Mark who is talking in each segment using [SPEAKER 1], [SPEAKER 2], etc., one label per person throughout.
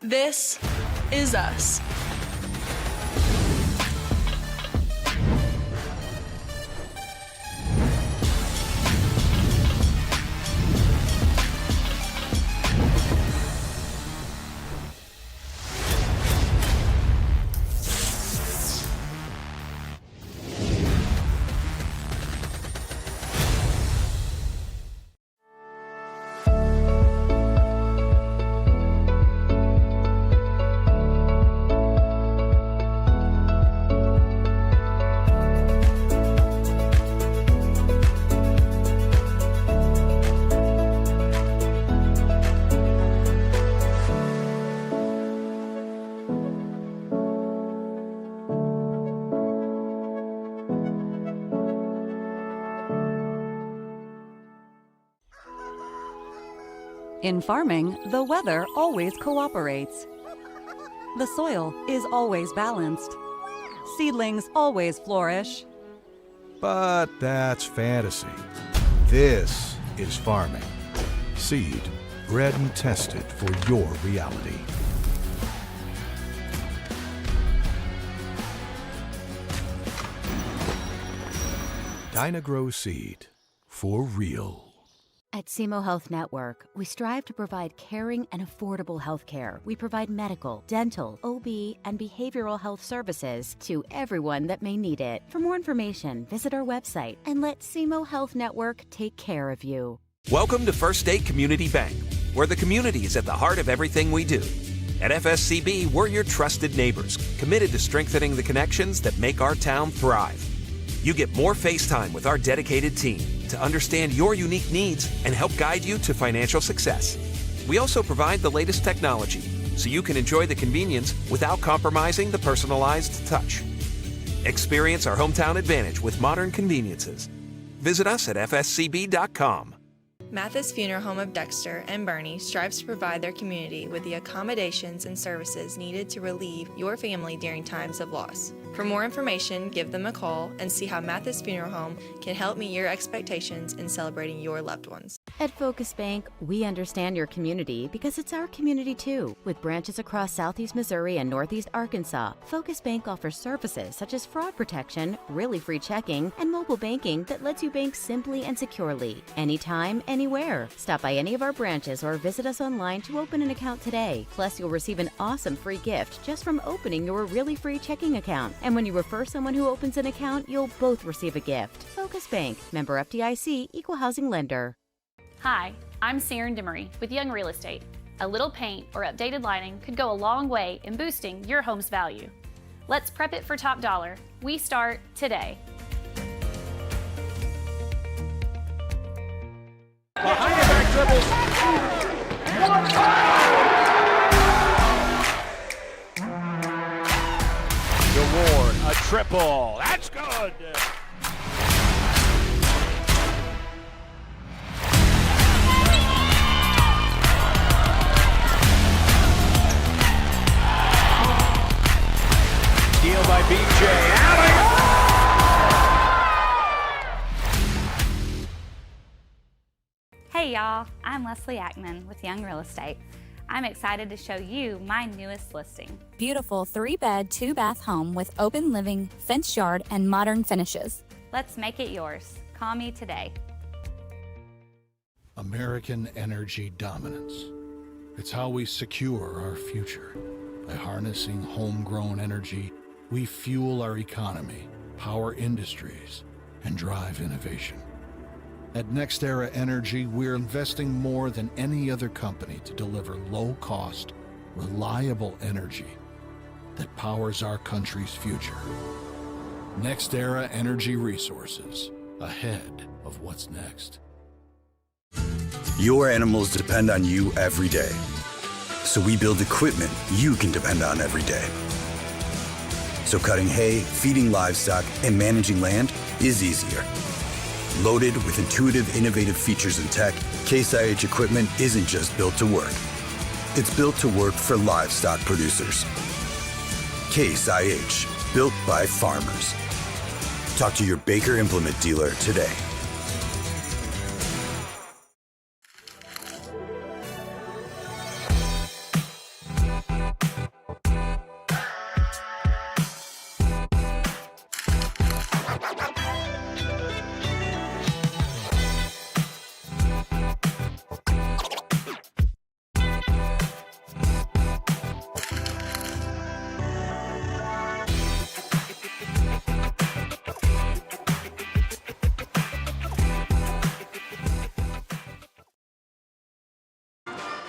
[SPEAKER 1] This is us.
[SPEAKER 2] In farming, the weather always cooperates. The soil is always balanced. Seedlings always flourish.
[SPEAKER 3] But that's fantasy. This is farming. Seed, bred and tested for your reality. Dynagrow Seed, for real.
[SPEAKER 4] At SEMO Health Network, we strive to provide caring and affordable health care. We provide medical, dental, OB, and behavioral health services to everyone that may need it. For more information, visit our website and let SEMO Health Network take care of you.
[SPEAKER 5] Welcome to First State Community Bank, where the community is at the heart of everything we do. At FSCB, we're your trusted neighbors, committed to strengthening the connections that make our town thrive. You get more face time with our dedicated team to understand your unique needs and help guide you to financial success. We also provide the latest technology so you can enjoy the convenience without compromising the personalized touch. Experience our hometown advantage with modern conveniences. Visit us at fscb.com.
[SPEAKER 1] Mathis Funeral Home of Dexter and Bernie strives to provide their community with the accommodations and services needed to relieve your family during times of loss. For more information, give them a call and see how Mathis Funeral Home can help meet your expectations in celebrating your loved ones.
[SPEAKER 4] At Focus Bank, we understand your community because it's our community too. With branches across Southeast Missouri and Northeast Arkansas, Focus Bank offers services such as fraud protection, really free checking, and mobile banking that lets you bank simply and securely, anytime, anywhere. Stop by any of our branches or visit us online to open an account today. Plus, you'll receive an awesome free gift just from opening your really free checking account. And when you refer someone who opens an account, you'll both receive a gift. Focus Bank, member FDIC, equal housing lender.
[SPEAKER 6] Hi, I'm Saren Demery with Young Real Estate. A little paint or updated lighting could go a long way in boosting your home's value. Let's prep it for top dollar. We start today.
[SPEAKER 7] Behind the back dribble. DeWard, a triple. That's good. Steal by BJ. Allen.
[SPEAKER 8] Hey y'all, I'm Leslie Ackman with Young Real Estate. I'm excited to show you my newest listing.
[SPEAKER 9] Beautiful 3-bed, 2-bath home with open living, fenced yard, and modern finishes.
[SPEAKER 8] Let's make it yours. Call me today.
[SPEAKER 3] American energy dominance. It's how we secure our future. By harnessing homegrown energy, we fuel our economy, power industries, and drive innovation. At NextEra Energy, we're investing more than any other company to deliver low-cost, reliable energy that powers our country's future. NextEra Energy Resources, ahead of what's next.
[SPEAKER 10] Your animals depend on you every day. So we build equipment you can depend on every day. So cutting hay, feeding livestock, and managing land is easier. Loaded with intuitive, innovative features and tech, Case IH equipment isn't just built to work. It's built to work for livestock producers. Case IH, built by farmers. Talk to your Baker Implement dealer today.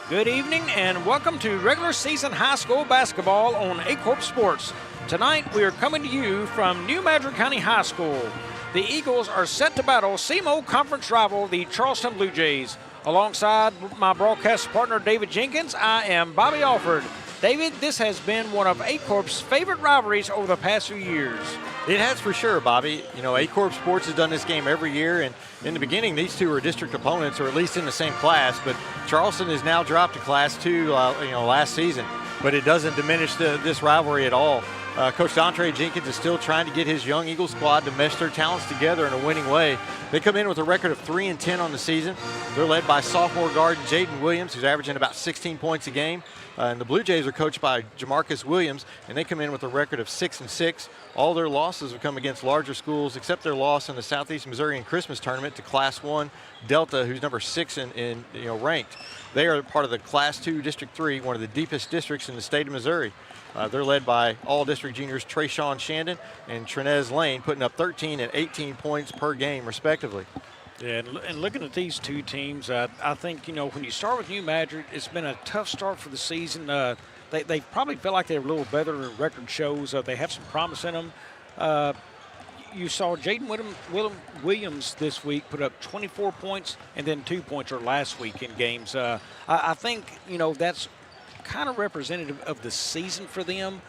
[SPEAKER 7] Good evening and welcome to regular season high school basketball on Aycorp Sports. Tonight we are coming to you from New Madrid County High School. The Eagles are set to battle CMO conference rival, the Charleston Blue Jays. Alongside my broadcast partner David Jenkins, I am Bobby Alford. David, this has been one of Aycorp's favorite rivalries over the past few years.
[SPEAKER 11] It has for sure, Bobby. You know, Aycorp Sports has done this game every year, and in the beginning, these two were district opponents, or at least in the same class, but Charleston has now dropped to Class 2, last season, but it doesn't diminish this rivalry at all. Coach Dontre Jenkins is still trying to get his young Eagle squad to mesh their talents together in a winning way. They come in with a record of 3-10 on the season. They're led by sophomore guard Jaden Williams, who's averaging about 16 points a game. And the Blue Jays are coached by Jamarcus Williams, and they come in with a record of 6-6. All their losses have come against larger schools, except their loss in the Southeast Missouri Christmas tournament to Class 1 Delta, who's number 6 in ranked. They are part of the Class 2 District 3, one of the deepest districts in the state of Missouri. They're led by all-district juniors Trayshawn Shandon and Trenez Lane, putting up 13 and 18 points per game, respectively.
[SPEAKER 7] Yeah, and looking at these two teams, I think, when you start with New Madrid, it's been a tough start for the season. They probably feel like they're a little better than record shows. They have some promise in them. You saw Jaden Williams this week put up 24 points and then 2 points last week in games. I think, that's kind of representative of the season for them.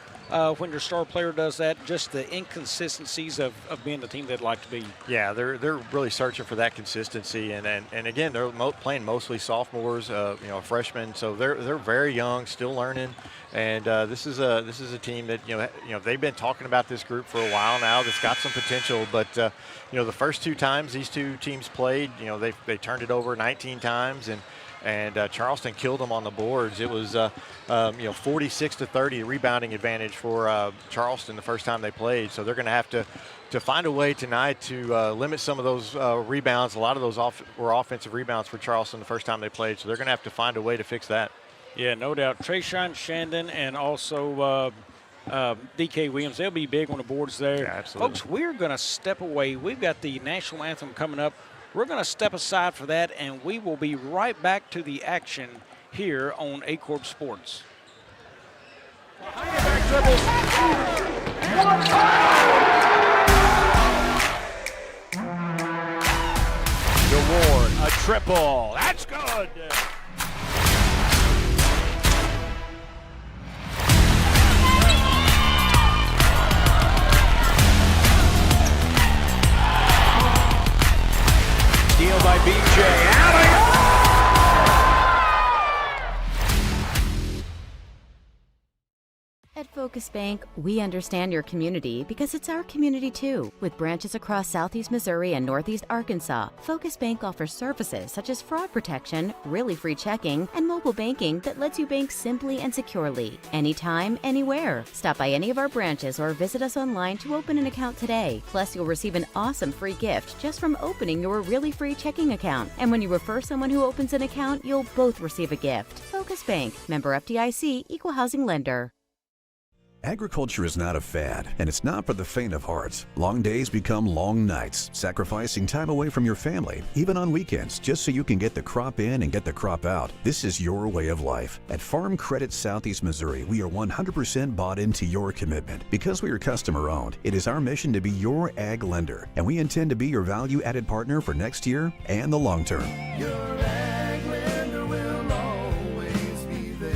[SPEAKER 7] When your star player does that, just the inconsistencies of being the team they'd like to be.
[SPEAKER 11] Yeah, they're really searching for that consistency, and again, they're playing mostly sophomores, freshmen, so they're very young, still learning, and this is a team that they've been talking about this group for a while now. That's got some potential, but the first two times these two teams played, they turned it over 19 times, and Charleston killed them on the boards. It was 46-30 rebounding advantage for Charleston the first time they played. So they're going to have to find a way tonight to limit some of those rebounds. A lot of those were offensive rebounds for Charleston the first time they played. So they're going to have to find a way to fix that.
[SPEAKER 7] Yeah, no doubt. Trayshawn Shandon and also DK Williams, they'll be big on the boards there.
[SPEAKER 11] Yeah, absolutely.
[SPEAKER 7] Folks, we're going to step away. We've got the national anthem coming up. We're going to step aside for that, and we will be right back to the action here on Aycorp Sports. Behind the back dribbles. DeWard, a triple. That's good. Steal by BJ.
[SPEAKER 4] At Focus Bank, we understand your community because it's our community too. With branches across Southeast Missouri and Northeast Arkansas, Focus Bank offers services such as fraud protection, really free checking, and mobile banking that lets you bank simply and securely, anytime, anywhere. Stop by any of our branches or visit us online to open an account today. Plus, you'll receive an awesome free gift just from opening your really free checking account. And when you refer someone who opens an account, you'll both receive a gift. Focus Bank, member FDIC, equal housing lender.
[SPEAKER 12] Agriculture is not a fad, and it's not for the faint of heart. Long days become long nights, sacrificing time away from your family, even on weekends, just so you can get the crop in and get the crop out. This is your way of life. At Farm Credit Southeast Missouri, we are 100% bought into your commitment. Because we are customer-owned, it is our mission to be your ag lender, and we intend to be your value-added partner for next year and the long term.
[SPEAKER 13] Your ag lender will always be there.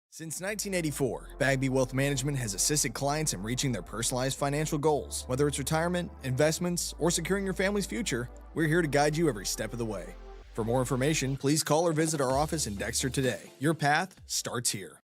[SPEAKER 13] Since 1984, Bagby Wealth Management has assisted clients in reaching their personalized financial goals. Whether it's retirement, investments, or securing your family's future, we're here to guide you every step of the way. For more information, please call or visit our office in Dexter today. Your path starts here.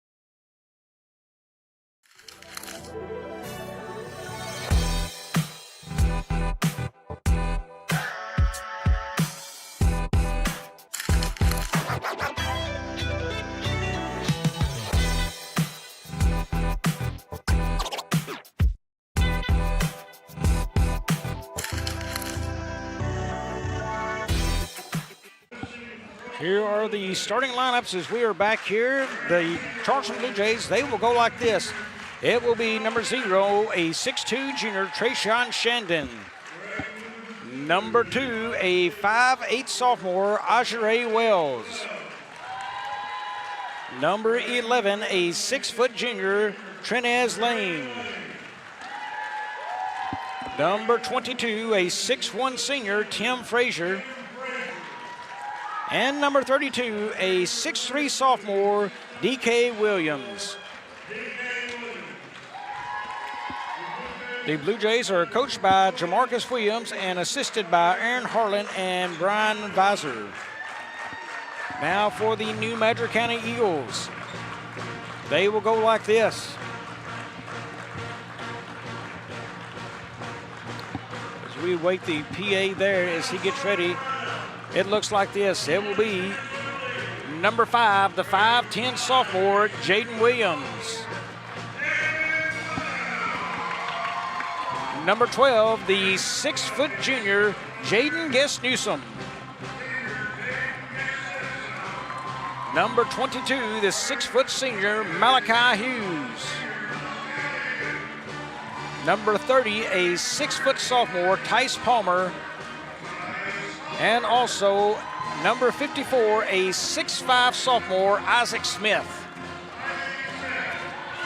[SPEAKER 7] Here are the starting lineups as we are back here. The Charleston Blue Jays, they will go like this. It will be number 0, a 6'2 junior, Trayshawn Shandon. Number 2, a 5'8" sophomore, Ajere Wells. Number 11, a 6-foot junior, Trenez Lane. Number 22, a 6'1" senior, Tim Frazier. And number 32, a 6'3" sophomore, D.K. Williams. The Blue Jays are coached by Jamarcus Williams and assisted by Aaron Harlan and Brian Visor. Now for the new Madrid County Eagles. They will go like this. As we wait the PA there as he gets ready, it looks like this. It will be number 5, the 5'10" sophomore, Jaden Williams. Number 12, the 6-foot junior, Jaden Guest Newsom. Number 22, the 6-foot senior, Malachi Hughes. Number 30, a 6-foot sophomore, Tice Palmer. And also number 54, a 6'5" sophomore, Isaac Smith.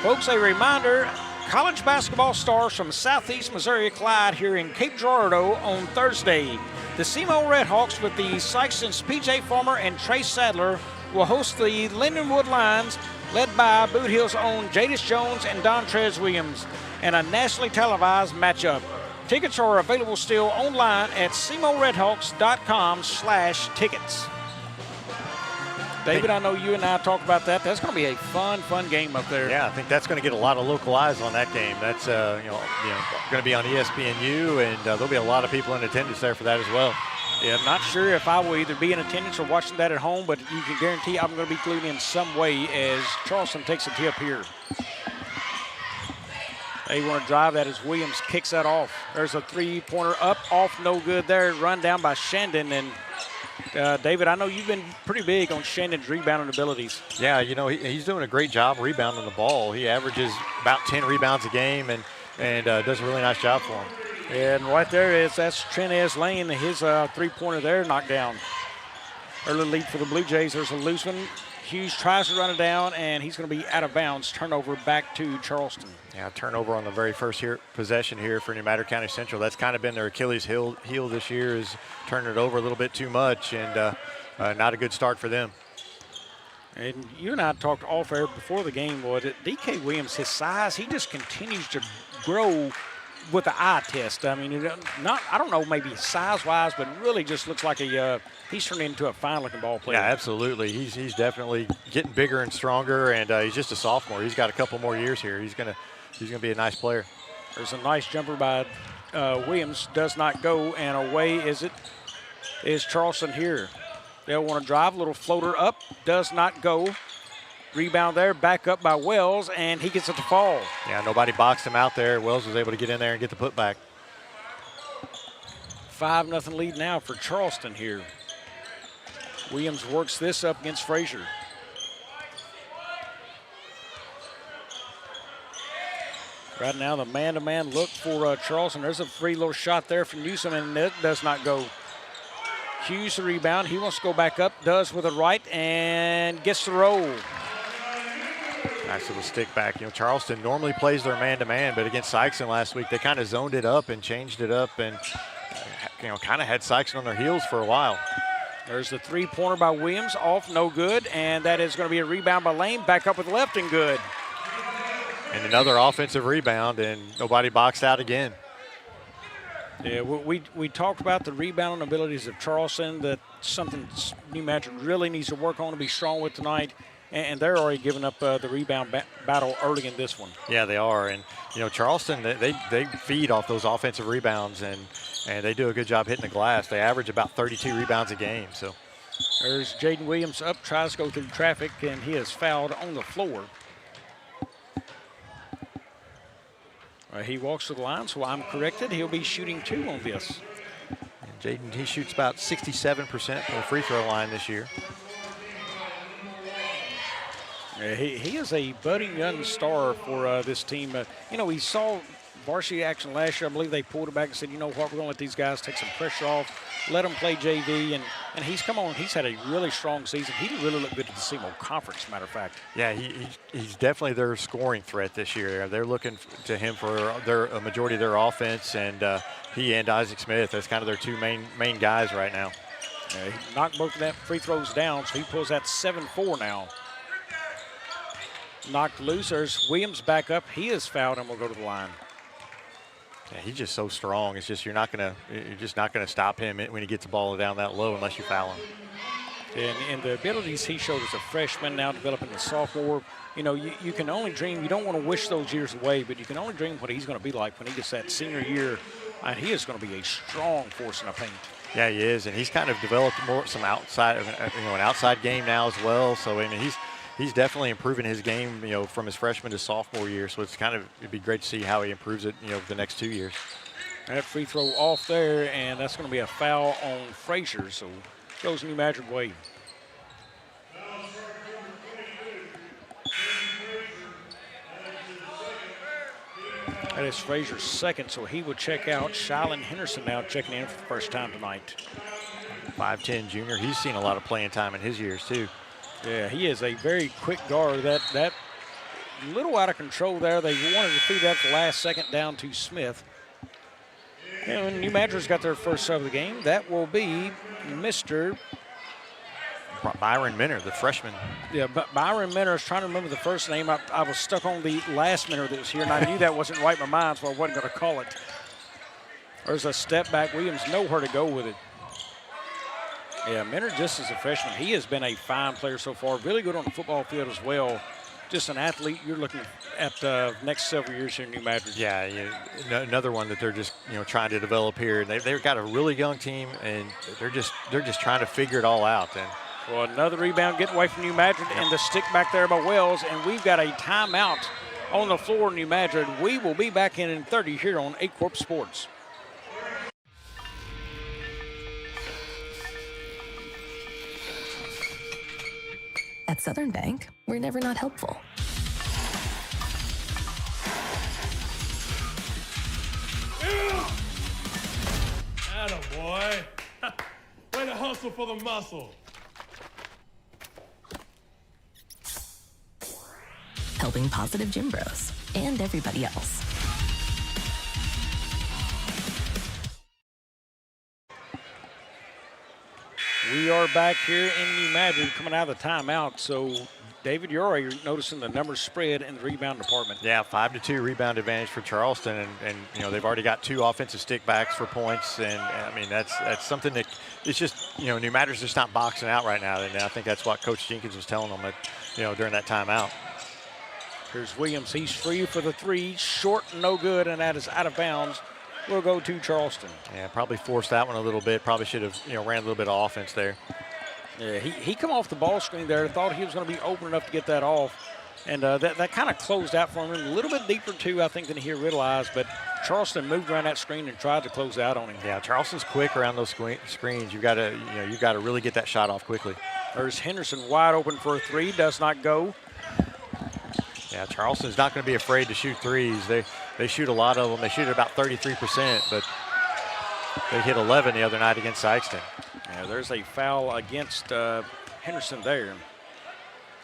[SPEAKER 7] Folks, a reminder, college basketball stars from Southeast Missouri collide here in Cape Girardeau on Thursday. The SEMO Redhawks with the Sykeston's P.J. Farmer and Trace Sadler will host the Lindenwood Lions, led by Boot Hill's own Jadis Jones and Dontrez Williams, and a nationally televised matchup. Tickets are available still online at semoredhawks.com/tickets. David, I know you and I talked about that. That's going to be a fun game up there.
[SPEAKER 11] Yeah, I think that's going to get a lot of local eyes on that game. That's going to be on ESPNU, and there'll be a lot of people in attendance there for that as well.
[SPEAKER 7] Yeah, I'm not sure if I will either be in attendance or watching that at home, but you can guarantee I'm going to be glued in some way as Charleston takes a tip here. They want to drive that as Williams kicks that off. There's a three-pointer up, off, no good there. Run down by Shandon. And David, I know you've been pretty big on Shandon's rebounding abilities.
[SPEAKER 11] Yeah, he's doing a great job rebounding the ball. He averages about 10 rebounds a game and does a really nice job for him.
[SPEAKER 7] And right there that's Trenez Lane. His three-pointer there knocked down. Early lead for the Blue Jays. There's a loose one. Hughes tries to run it down, and he's going to be out of bounds. Turnover back to Charleston.
[SPEAKER 11] Yeah, turnover on the very first possession here for New Madrid County Central. That's kind of been their Achilles heel this year, is turning it over a little bit too much, and not a good start for them.
[SPEAKER 7] And you and I talked off air before the game, was it? D.K. Williams, his size, he just continues to grow with the eye test. I mean, I don't know, maybe size-wise, but really just looks like he's turned into a fine-looking ball player.
[SPEAKER 11] Yeah, absolutely. He's definitely getting bigger and stronger, and he's just a sophomore. He's got a couple more years here. He's gonna be a nice player.
[SPEAKER 7] There's a nice jumper by Williams, does not go, and away is Charleston here. They'll want to drive, a little floater up, does not go. Rebound there, back up by Wells, and he gets it to fall.
[SPEAKER 11] Yeah, nobody boxed him out there. Wells was able to get in there and get the putback.
[SPEAKER 7] 5-0 lead now for Charleston here. Williams works this up against Frazier. Right now, the man-to-man look for Charleston. There's a free little shot there from Newsom, and it does not go. Hughes the rebound. He wants to go back up, does with a right, and gets the roll.
[SPEAKER 11] Nice little stick back. Charleston normally plays their man-to-man, but against Sykeston last week, they kind of zoned it up and changed it up and, kind of had Sykeston on their heels for a while.
[SPEAKER 7] There's the three-pointer by Williams, off, no good, and that is going to be a rebound by Lane, back up with left and good.
[SPEAKER 11] And another offensive rebound, and nobody boxed out again.
[SPEAKER 7] Yeah, we talked about the rebounding abilities of Charleston, that something New Madrid really needs to work on to be strong with tonight, and they're already giving up the rebound battle early in this one.
[SPEAKER 11] Yeah, they are, and Charleston, they feed off those offensive rebounds, and they do a good job hitting the glass. They average about 32 rebounds a game. So
[SPEAKER 7] there's Jaden Williams up, tries to go through traffic, and he is fouled on the floor. He walks to the line, so I'm corrected. He'll be shooting 2 on this.
[SPEAKER 11] And Jaden, he shoots about 67% from the free throw line this year.
[SPEAKER 7] He is a budding young star for this team. We saw varsity action last year. I believe they pulled it back and said, you know what, we're going to let these guys take some pressure off, let them play JV. And he's come on. He's had a really strong season. He really looked good at the SEMO Conference, matter of fact.
[SPEAKER 11] Yeah, he's definitely their scoring threat this year. They're looking to him for a majority of their offense, and he and Isaac Smith, that's kind of their two main guys right now.
[SPEAKER 7] Yeah, he knocked both of that free throws down, so he pulls that 7-4 now. Knocked loose. There's Williams back up. He is fouled and will go to the line.
[SPEAKER 11] Yeah, he's just so strong. It's just you're just not gonna stop him when he gets the ball down that low unless you foul him.
[SPEAKER 7] And the abilities he showed as a freshman, now developing as a sophomore, you know, you can only dream. You don't want to wish those years away, but you can only dream what he's going to be like when he gets that senior year. And he is going to be a strong force in the paint.
[SPEAKER 11] Yeah, he is, and he's kind of developed some outside, an outside game now as well. So I mean, he's definitely improving his game, from his freshman to sophomore year. So it'd be great to see how he improves it, the next 2 years.
[SPEAKER 7] That free throw off there, and that's going to be a foul on Frazier. So goes New Madrid way. That is Frazier's second, so he would check out. Shylan Henderson now checking in for the first time tonight.
[SPEAKER 11] 5'10" junior. He's seen a lot of playing time in his years, too.
[SPEAKER 7] Yeah, he is a very quick guard. That little out of control there. They wanted to feed that the last second down to Smith. And New Madrid's got their first sub of the game. That will be Mr.
[SPEAKER 11] Byron Minner, the freshman.
[SPEAKER 7] Yeah, but Byron Minner, I was trying to remember the first name. I was stuck on the last Minner that was here, and I knew that wasn't right in my mind, so I wasn't going to call it. There's a step back. Williams nowhere to go with it. Yeah, Minner just as a freshman, he has been a fine player so far. Really good on the football field as well. Just an athlete you're looking at next several years here in New Madrid.
[SPEAKER 11] Yeah, another one that they're just trying to develop here. They've got a really young team, and they're just trying to figure it all out. And
[SPEAKER 7] well, another rebound getting away from New Madrid, and the stick back there by Wells, and we've got a timeout on the floor in New Madrid. We will be back in 30 here on Aycorp Sports.
[SPEAKER 14] At Southern Bank, we're never not helpful.
[SPEAKER 15] Attaboy. Way to hustle for the muscle.
[SPEAKER 14] Helping positive gym bros and everybody else.
[SPEAKER 7] We are back here in New Madrid coming out of the timeout. So, David, you're already noticing the numbers spread in the rebound department.
[SPEAKER 11] Yeah, 5-2 rebound advantage for Charleston, and they've already got 2 offensive stickbacks for points, and I mean that's something that it's just New Madrid's just not boxing out right now, and I think that's what Coach Jenkins was telling them during that timeout.
[SPEAKER 7] Here's Williams. He's free for the three, short, no good, and that is out of bounds. We'll go to Charleston.
[SPEAKER 11] Yeah, probably forced that one a little bit. Probably should have ran a little bit of offense there.
[SPEAKER 7] Yeah, he come off the ball screen there, thought he was going to be open enough to get that off. And that kind of closed out for him. A little bit deeper, too, I think, than he realized. But Charleston moved around that screen and tried to close out on him.
[SPEAKER 11] Yeah, Charleston's quick around those screens. You've got to really get that shot off quickly.
[SPEAKER 7] There's Henderson wide open for a three. Does not go.
[SPEAKER 11] Yeah, Charleston's not going to be afraid to shoot threes. They shoot a lot of them. They shoot about 33%, but they hit 11 the other night against Sykeston.
[SPEAKER 7] Yeah, there's a foul against Henderson there.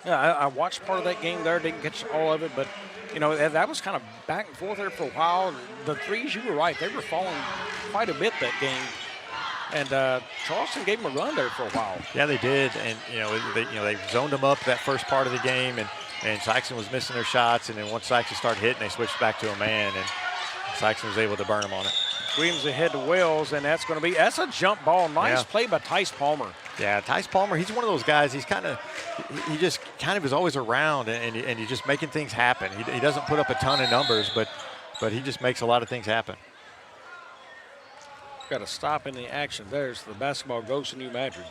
[SPEAKER 7] Yeah, I watched part of that game there. Didn't catch all of it, but, that was kind of back and forth there for a while. The threes, you were right. They were falling quite a bit that game. And Charleston gave them a run there for a while.
[SPEAKER 11] Yeah, they did. And, they zoned them up that first part of the game, and Sykeston was missing their shots. And then once Sykeston started hitting, they switched back to a man, and Sykeston was able to burn them on it.
[SPEAKER 7] Williams ahead to Wells, and that's a jump ball. Nice play by Tice Palmer.
[SPEAKER 11] Yeah, Tice Palmer, he's one of those guys, he just kind of is always around, and he's just making things happen. He doesn't put up a ton of numbers, but he just makes a lot of things happen.
[SPEAKER 7] Got a stop in the action there, so the basketball goes to New Madrid.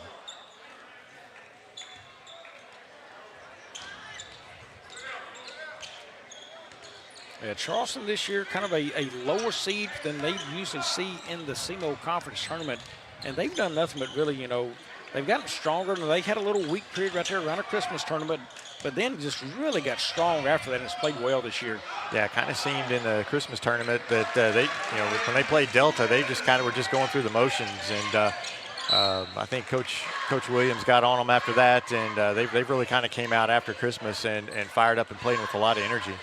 [SPEAKER 7] Yeah, Charleston this year kind of a lower seed than they usually see in the SEMO Conference tournament. And they've done nothing but really, they've gotten stronger. And they had a little weak period right there around the Christmas tournament. but then just really got strong after that and has played well this year.
[SPEAKER 11] Yeah, it kind of seemed in the Christmas tournament that they, when they played Delta, they just kind of were just going through the motions. And I think Coach Williams got on them after that, and they've really kind of came out after Christmas and fired up and playing with a lot of energy.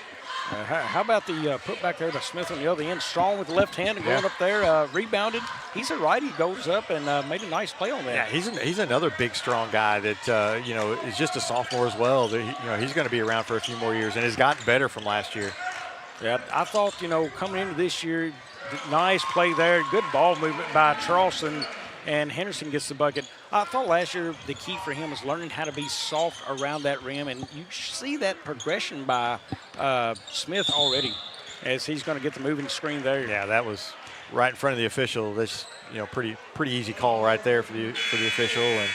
[SPEAKER 7] How about the put back there by Smith on the other end, strong with the left hand and going up there, rebounded. He's a righty, goes up and made a nice play on that.
[SPEAKER 11] Yeah, he's another big, strong guy that is just a sophomore as well. That, he's going to be around for a few more years and has gotten better from last year.
[SPEAKER 7] Yeah, I thought coming into this year, nice play there, good ball movement by Charleston, and Henderson gets the bucket. I thought last year the key for him was learning how to be soft around that rim, and you see that progression by Smith already as he's going to get the moving screen there.
[SPEAKER 11] Yeah, that was right in front of the official. This, pretty easy call right there for the official, and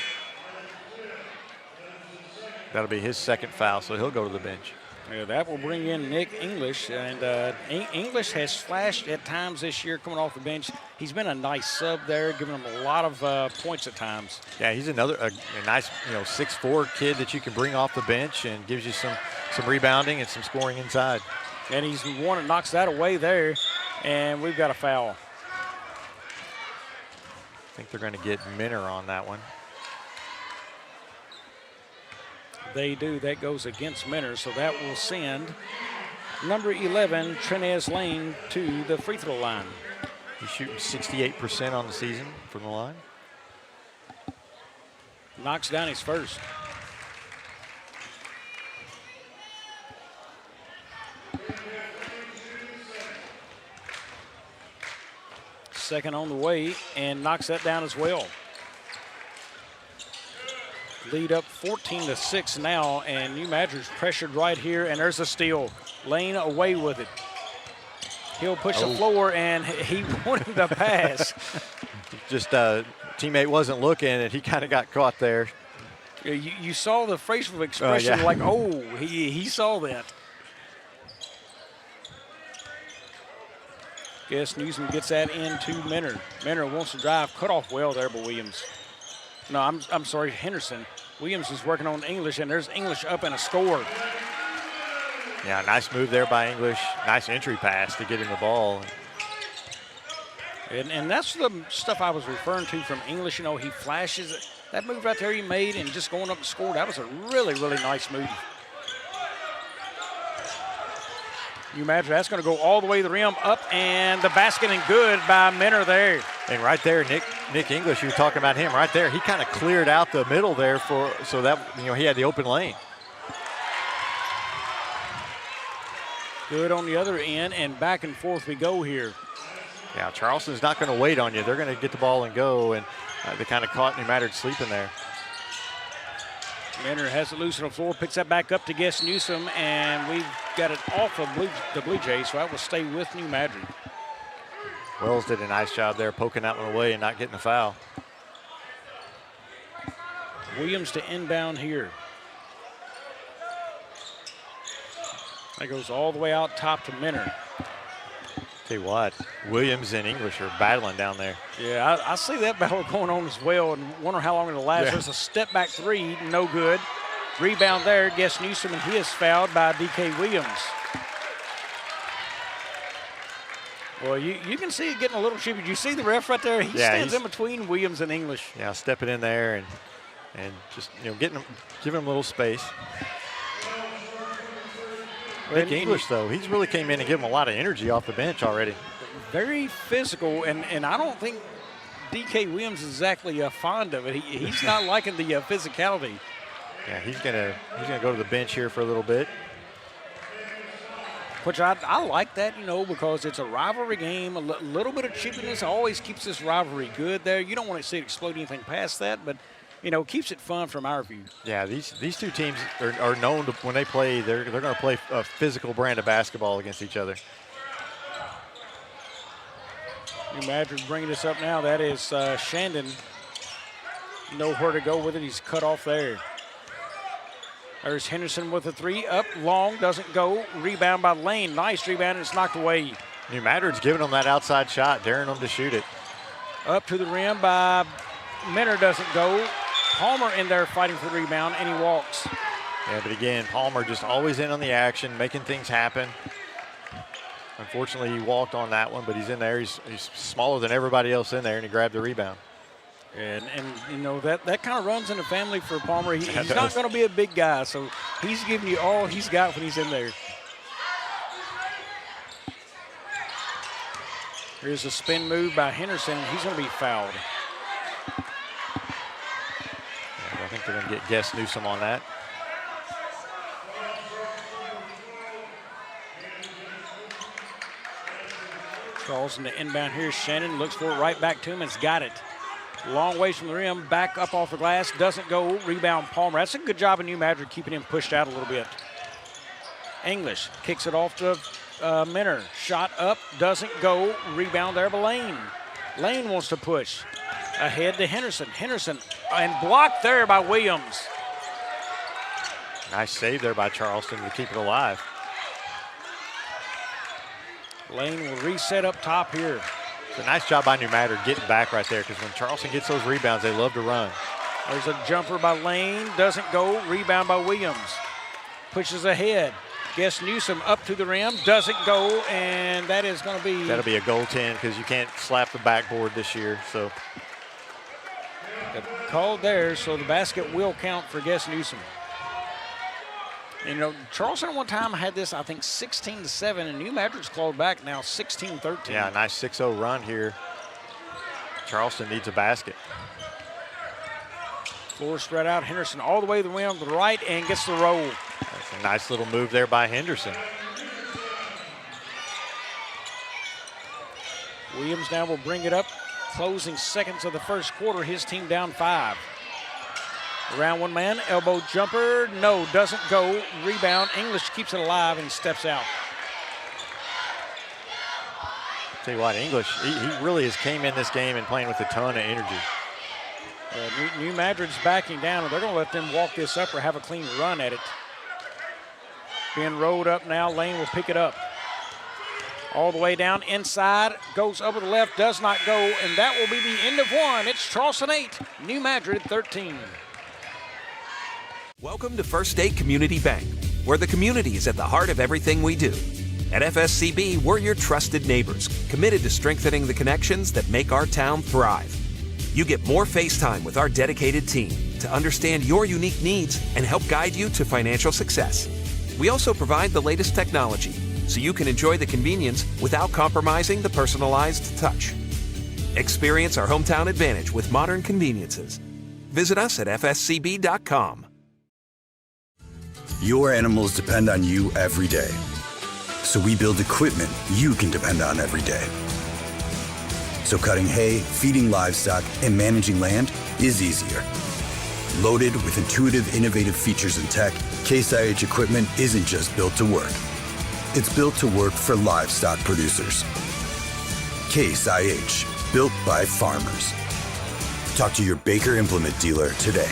[SPEAKER 11] that'll be his second foul, so he'll go to the bench.
[SPEAKER 7] Yeah, that will bring in Nick English, and English has flashed at times this year coming off the bench. He's been a nice sub there, giving him a lot of points at times.
[SPEAKER 11] Yeah, he's another a nice 6'4" kid that you can bring off the bench and gives you some rebounding and some scoring inside.
[SPEAKER 7] And he's the one that knocks that away there, and we've got a foul.
[SPEAKER 11] I think they're going to get Minner on that one.
[SPEAKER 7] They do. That goes against Minner, so that will send number 11, Trenez Lane, to the free throw line.
[SPEAKER 11] He's shooting 68% on the season from the line.
[SPEAKER 7] Knocks down his first. Second on the way, and knocks that down as well. Lead up 14-6 now, and New Madrid's pressured right here, and there's a steal. Lane away with it. He'll push the floor, and he wanted the pass.
[SPEAKER 11] Just teammate wasn't looking, and he kind of got caught there.
[SPEAKER 7] You saw the facial expression like, oh, he saw that. Guess Newsom gets that into Minner. Minner wants to drive, cut off well there by Williams. No, I'm sorry, Henderson. Williams is working on English, and there's English up and a score.
[SPEAKER 11] Yeah, nice move there by English. Nice entry pass to get him the ball.
[SPEAKER 7] And that's the stuff I was referring to from English. He flashes it. That move right there he made and just going up and scored, that was a really, really nice move. You imagine that's going to go all the way to the rim, up, and the basket, and good by Minner there.
[SPEAKER 11] And right there, Nick English, you were talking about him right there. He kind of cleared out the middle there so that he had the open lane.
[SPEAKER 7] Good on the other end, and back and forth we go here.
[SPEAKER 11] Yeah, Charleston's not going to wait on you. They're going to get the ball and go, and they kind of caught New Madrid sleeping there.
[SPEAKER 7] Minner has it loose on the floor, picks that back up to Guess Newsom, and we've got it off of the Blue Jays, so that will stay with New Madrid.
[SPEAKER 11] Wells did a nice job there poking that one away and not getting a foul.
[SPEAKER 7] Williams to inbound here. That goes all the way out top to Minner.
[SPEAKER 11] Tell you what, Williams and English are battling down there.
[SPEAKER 7] Yeah, I see that battle going on as well and wonder how long it'll last. Yeah. There's a step back three, no good. Rebound there, Guess Newsom, and he is fouled by D.K. Williams. Well, you can see it getting a little chippy. You see the ref right there? He stands in between Williams and English.
[SPEAKER 11] Yeah, stepping in there and just giving him a little space. Nick English, though, he's really came in and given him a lot of energy off the bench already.
[SPEAKER 7] Very physical, and I don't think D.K. Williams is exactly fond of it. He's not liking the physicality.
[SPEAKER 11] Yeah, he's gonna go to the bench here for a little bit.
[SPEAKER 7] Which I like that, because it's a rivalry game. A little bit of chippiness always keeps this rivalry good there. You don't want to see it explode anything past that, but keeps it fun from our view.
[SPEAKER 11] Yeah, these two teams are known to, when they play, they're going to play a physical brand of basketball against each other.
[SPEAKER 7] New Madrid bringing this up now. That is Shandon. Nowhere to go with it. He's cut off there. There's Henderson with a three. Up, long, doesn't go. Rebound by Lane. Nice rebound, and it's knocked away.
[SPEAKER 11] New Madrid's giving them that outside shot, daring them to shoot it.
[SPEAKER 7] Up to the rim by Minner, doesn't go. Palmer in there fighting for the rebound, and he walks.
[SPEAKER 11] Yeah, but again, Palmer just always in on the action, making things happen. Unfortunately, he walked on that one, but he's in there. He's smaller than everybody else in there, and he grabbed the rebound.
[SPEAKER 7] And you know, that kind of runs in the family for Palmer. He's not going to be a big guy, so he's giving you all he's got when he's in there. Here's a spin move by Henderson, and he's going to be fouled.
[SPEAKER 11] Yeah, I think they're going to get Guess Newsome on that.
[SPEAKER 7] Charleston to inbound here. Shannon looks for it right back to him. It's got it. Long ways from the rim. Back up off the glass. Doesn't go. Rebound Palmer. That's a good job of New Madrid keeping him pushed out a little bit. English kicks it off to Minner. Shot up. Doesn't go. Rebound there by Lane. Lane wants to push. Ahead to Henderson. Henderson and blocked there by Williams.
[SPEAKER 11] Nice save there by Charleston to keep it alive.
[SPEAKER 7] Lane will reset up top here.
[SPEAKER 11] It's a nice job by New Madrid getting back right there, because when Charleston gets those rebounds, they love to run.
[SPEAKER 7] There's a jumper by Lane. Doesn't go. Rebound by Williams. Pushes ahead. Guess Newsome up to the rim. Doesn't go, and that is going to be...
[SPEAKER 11] That'll be a goaltend, because you can't slap the backboard this year. So
[SPEAKER 7] called there, so the basket will count for Guess Newsome. You know, Charleston at one time had this, I think, 16-7, and New Madrid's clawed back now 16-13.
[SPEAKER 11] Yeah, a nice 6-0 run here. Charleston needs a basket.
[SPEAKER 7] Floor spread out. Henderson all the way to the rim to the right and gets the roll.
[SPEAKER 11] That's a nice little move there by Henderson.
[SPEAKER 7] Williams now will bring it up. Closing seconds of the first quarter, his team down 5. Around one man, elbow jumper, no, doesn't go. Rebound, English keeps it alive and steps out.
[SPEAKER 11] Tell you what, English, he really has came in this game and playing with a ton of energy.
[SPEAKER 7] New Madrid's backing down, and they're going to let them walk this up or have a clean run at it. Being rolled up now, Lane will pick it up. All the way down inside, goes up to the left, does not go, and that will be the end of one. It's Charleston 8, New Madrid 13.
[SPEAKER 5] Welcome to First State Community Bank, where the community is at the heart of everything we do. At FSCB, we're your trusted neighbors, committed to strengthening the connections that make our town thrive. You get more face time with our dedicated team to understand your unique needs and help guide you to financial success. We also provide the latest technology, so you can enjoy the convenience without compromising the personalized touch. Experience our hometown advantage with modern conveniences. Visit us at fscb.com.
[SPEAKER 10] Your animals depend on you every day. So we build equipment you can depend on every day. So cutting hay, feeding livestock, and managing land is easier. Loaded with intuitive, innovative features and tech, Case IH equipment isn't just built to work. It's built to work for livestock producers. Case IH, built by farmers. Talk to your Baker Implement dealer today.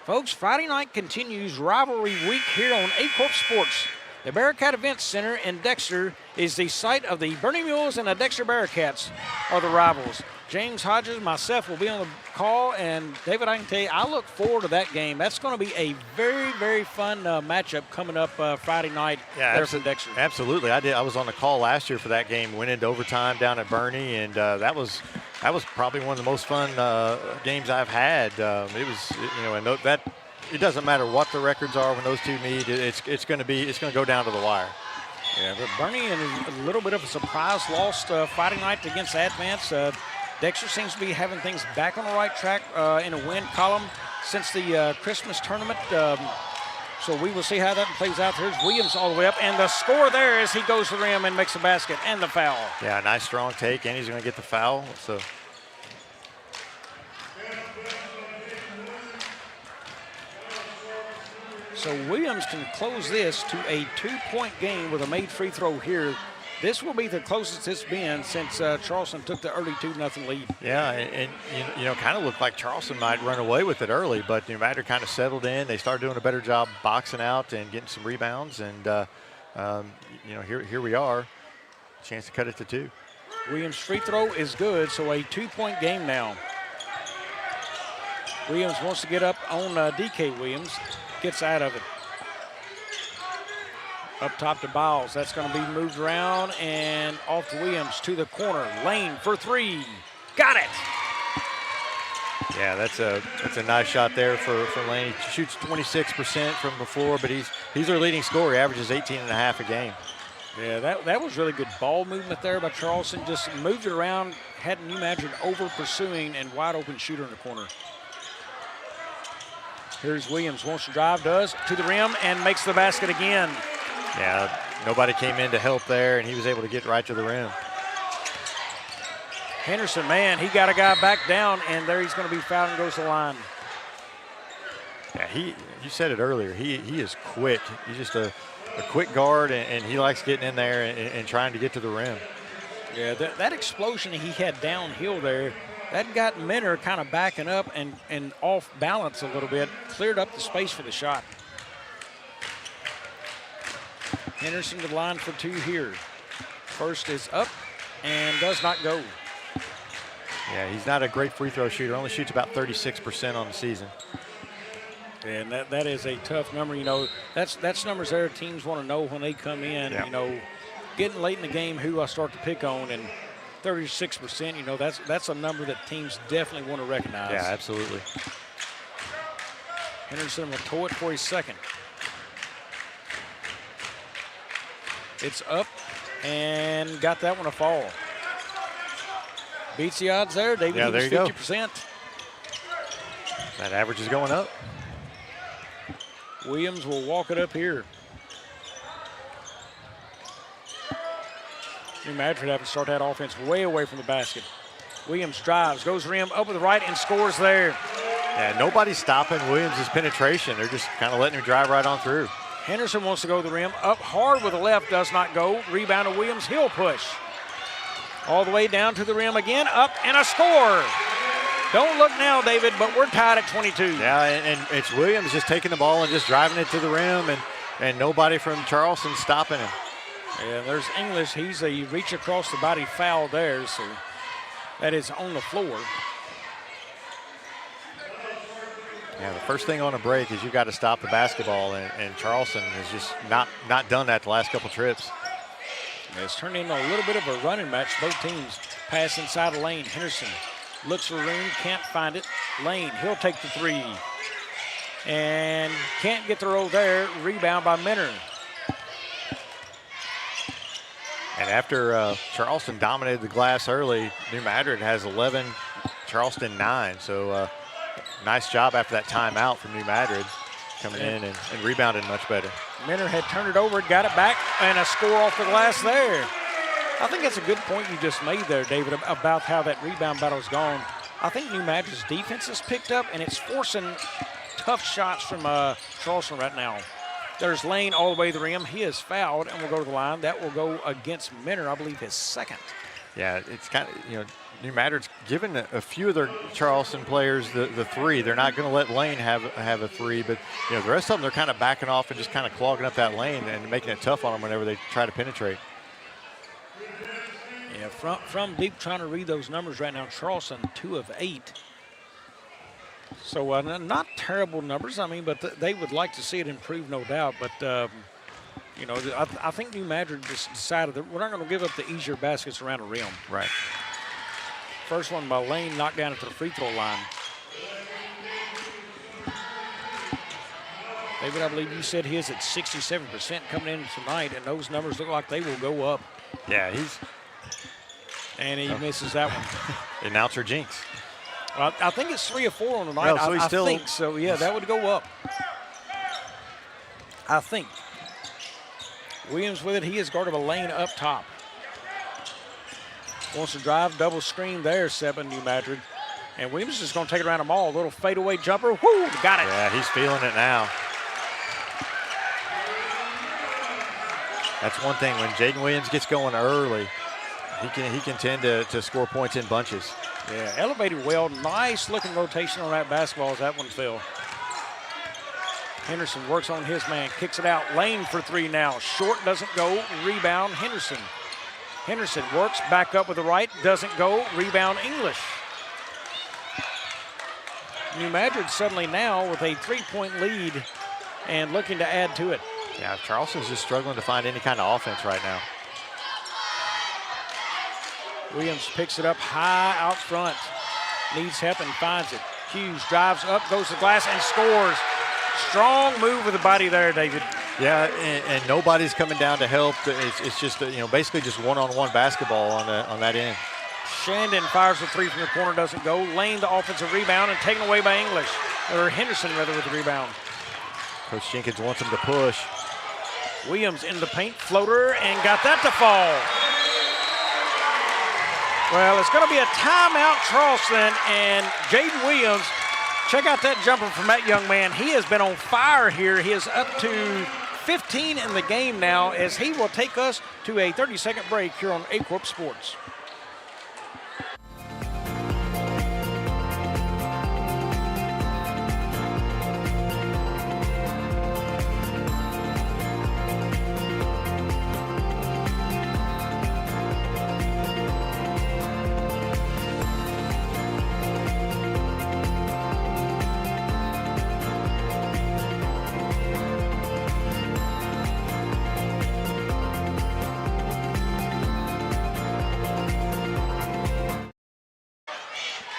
[SPEAKER 7] Folks, Friday night continues rivalry week here on Aycorp Sports. The Bearcat Events Center in Dexter is the site of the Bernie Mules, and the Dexter Bearcats are the rivals. James Hodges, myself will be on the call, and David, I can tell you, I look forward to that game. That's going to be a very, very fun matchup coming up Friday night there for Dexter.
[SPEAKER 11] Absolutely. I was on the call last year for that game, went into overtime down at Bernie, and that was probably one of the most fun games I've had. It was, and that it doesn't matter what the records are when those two meet. It's going to go down to the wire.
[SPEAKER 7] Yeah, but Bernie in a little bit of a surprise loss Friday night against Advance. Dexter seems to be having things back on the right track in a win column since the Christmas tournament. So we will see how that plays out. There's Williams all the way up, and the score there as he goes to the rim and makes a basket and the foul.
[SPEAKER 11] Yeah, nice strong take, and he's going to get the foul.
[SPEAKER 7] So Williams can close this to a 2-point game with a made free throw here. This will be the closest it's been since Charleston took the early 2-0 lead.
[SPEAKER 11] Yeah, and kind of looked like Charleston might run away with it early, but New Madrid kind of settled in. They started doing a better job boxing out and getting some rebounds, and here we are, chance to cut it to 2.
[SPEAKER 7] Williams' free throw is good, so a 2-point game now. Williams wants to get up on DK Williams. Gets out of it. Up top to Biles. That's going to be moved around and off to Williams to the corner. Lane for three. Got it.
[SPEAKER 11] Yeah, that's a nice shot there for Lane. He shoots 26% from the floor, but he's their leading scorer. He averages 18.5 a game.
[SPEAKER 7] Yeah, that was really good ball movement there by Charleston. Just moved it around, had New Madrid over pursuing and wide open shooter in the corner. Here's Williams, wants to drive, does, to the rim and makes the basket again.
[SPEAKER 11] Yeah, nobody came in to help there, and he was able to get right to the rim.
[SPEAKER 7] Henderson, man, he got a guy back down, and there he's going to be fouled and goes to the line.
[SPEAKER 11] Yeah, you said it earlier. He is quick. He's just a quick guard, and he likes getting in there and trying to get to the rim.
[SPEAKER 7] Yeah, that explosion he had downhill there, that got Minner kind of backing up and off balance a little bit, cleared up the space for the shot. Henderson to the line for two here. First is up and does not go.
[SPEAKER 11] Yeah, he's not a great free throw shooter. Only shoots about 36% on the season.
[SPEAKER 7] And that is a tough number. You know, that's numbers there teams want to know when they come in.
[SPEAKER 11] Yeah.
[SPEAKER 7] You know, getting late in the game, who I start to pick on, and 36%. You know, that's a number that teams definitely want to recognize.
[SPEAKER 11] Yeah, absolutely.
[SPEAKER 7] Henderson will tow it for his second. It's up and got that one to fall. Beats the odds there. David,
[SPEAKER 11] yeah, there you
[SPEAKER 7] 50%.
[SPEAKER 11] That average is going up.
[SPEAKER 7] Williams will walk it up here. New Madrid have to start that offense way away from the basket. Williams drives, goes rim, up with the right, and scores there.
[SPEAKER 11] Yeah, nobody's stopping Williams' penetration. They're just kind of letting him drive right on through.
[SPEAKER 7] Henderson wants to go to the rim, up hard with the left, does not go. Rebound to Williams, he'll push. All the way down to the rim again, up and a score. Don't look now, David, but we're tied at 22.
[SPEAKER 11] Yeah, and it's Williams just taking the ball and just driving it to the rim, and nobody from Charleston stopping him.
[SPEAKER 7] Yeah, there's English. He's a reach across the body foul there, so that is on the floor.
[SPEAKER 11] Yeah, the first thing on a break is you've got to stop the basketball, and Charleston has just not done that the last couple trips.
[SPEAKER 7] Yeah, it's turned into a little bit of a running match. Both teams pass inside the lane. Henderson looks for room, can't find it. Lane, he'll take the three. And can't get the roll there. Rebound by Minner.
[SPEAKER 11] And after Charleston dominated the glass early, New Madrid has 11, Charleston 9. So nice job after that timeout from New Madrid, coming in and rebounding much better.
[SPEAKER 7] Minner had turned it over, got it back, and a score off the glass there. I think that's a good point you just made there, David, about how that rebound battle's gone. I think New Madrid's defense has picked up, and it's forcing tough shots from Charleston right now. There's Lane all the way to the rim. He is fouled and will go to the line. That will go against Minner, I believe, his second.
[SPEAKER 11] Yeah, it's kind of, New Madrid's given a few of their Charleston players the three. They're not going to let Lane have a three, but the rest of them, they're kind of backing off and just kind of clogging up that lane and making it tough on them whenever they try to penetrate.
[SPEAKER 7] Yeah, from deep, trying to read those numbers right now. Charleston 2 of 8. So not terrible numbers. I mean, but they would like to see it improve, no doubt. But I think New Madrid just decided that we're not going to give up the easier baskets around the rim.
[SPEAKER 11] Right.
[SPEAKER 7] First one by Lane, knocked down at the free throw line. David, I believe you said his at 67% coming in tonight, and those numbers look like they will go up.
[SPEAKER 11] Yeah,
[SPEAKER 7] and he misses that one.
[SPEAKER 11] Announcer jinx.
[SPEAKER 7] I think it's 3 or 4 on the night.
[SPEAKER 11] Well, so
[SPEAKER 7] I think so. Yeah, that would go up. I think. Williams with it. He is guarded by Lane up top. Wants to drive, double screen there, 7 New Madrid. And Williams is going to take it around them all. A little fadeaway jumper. Woo, got it.
[SPEAKER 11] Yeah, he's feeling it now. That's one thing. When Jaden Williams gets going early, he can tend to score points in bunches.
[SPEAKER 7] Yeah, elevated well. Nice looking rotation on that basketball as that one fell. Henderson works on his man, kicks it out. Lane for 3 now. Short, doesn't go. Rebound, Henderson. Henderson works back up with the right, doesn't go. Rebound, English. New Madrid suddenly now with a 3-point lead and looking to add to it.
[SPEAKER 11] Yeah, Charleston's just struggling to find any kind of offense right now.
[SPEAKER 7] Williams picks it up high out front. Needs help and finds it. Hughes drives up, goes to the glass, and scores. Strong move with the body there, David.
[SPEAKER 11] Yeah, and nobody's coming down to help. It's just, basically just one-on-one basketball on that end.
[SPEAKER 7] Shandon fires the three from the corner, doesn't go. Lane, the offensive rebound, and taken away by English. Or Henderson, rather, with the rebound.
[SPEAKER 11] Coach Jenkins wants him to push.
[SPEAKER 7] Williams in the paint, floater, and got that to fall. Well, it's going to be a timeout, Charleston, and Jaden Williams, check out that jumper from that young man. He has been on fire here. He is up to 15 in the game now as he will take us to a 30-second break here on Aycorp Sports.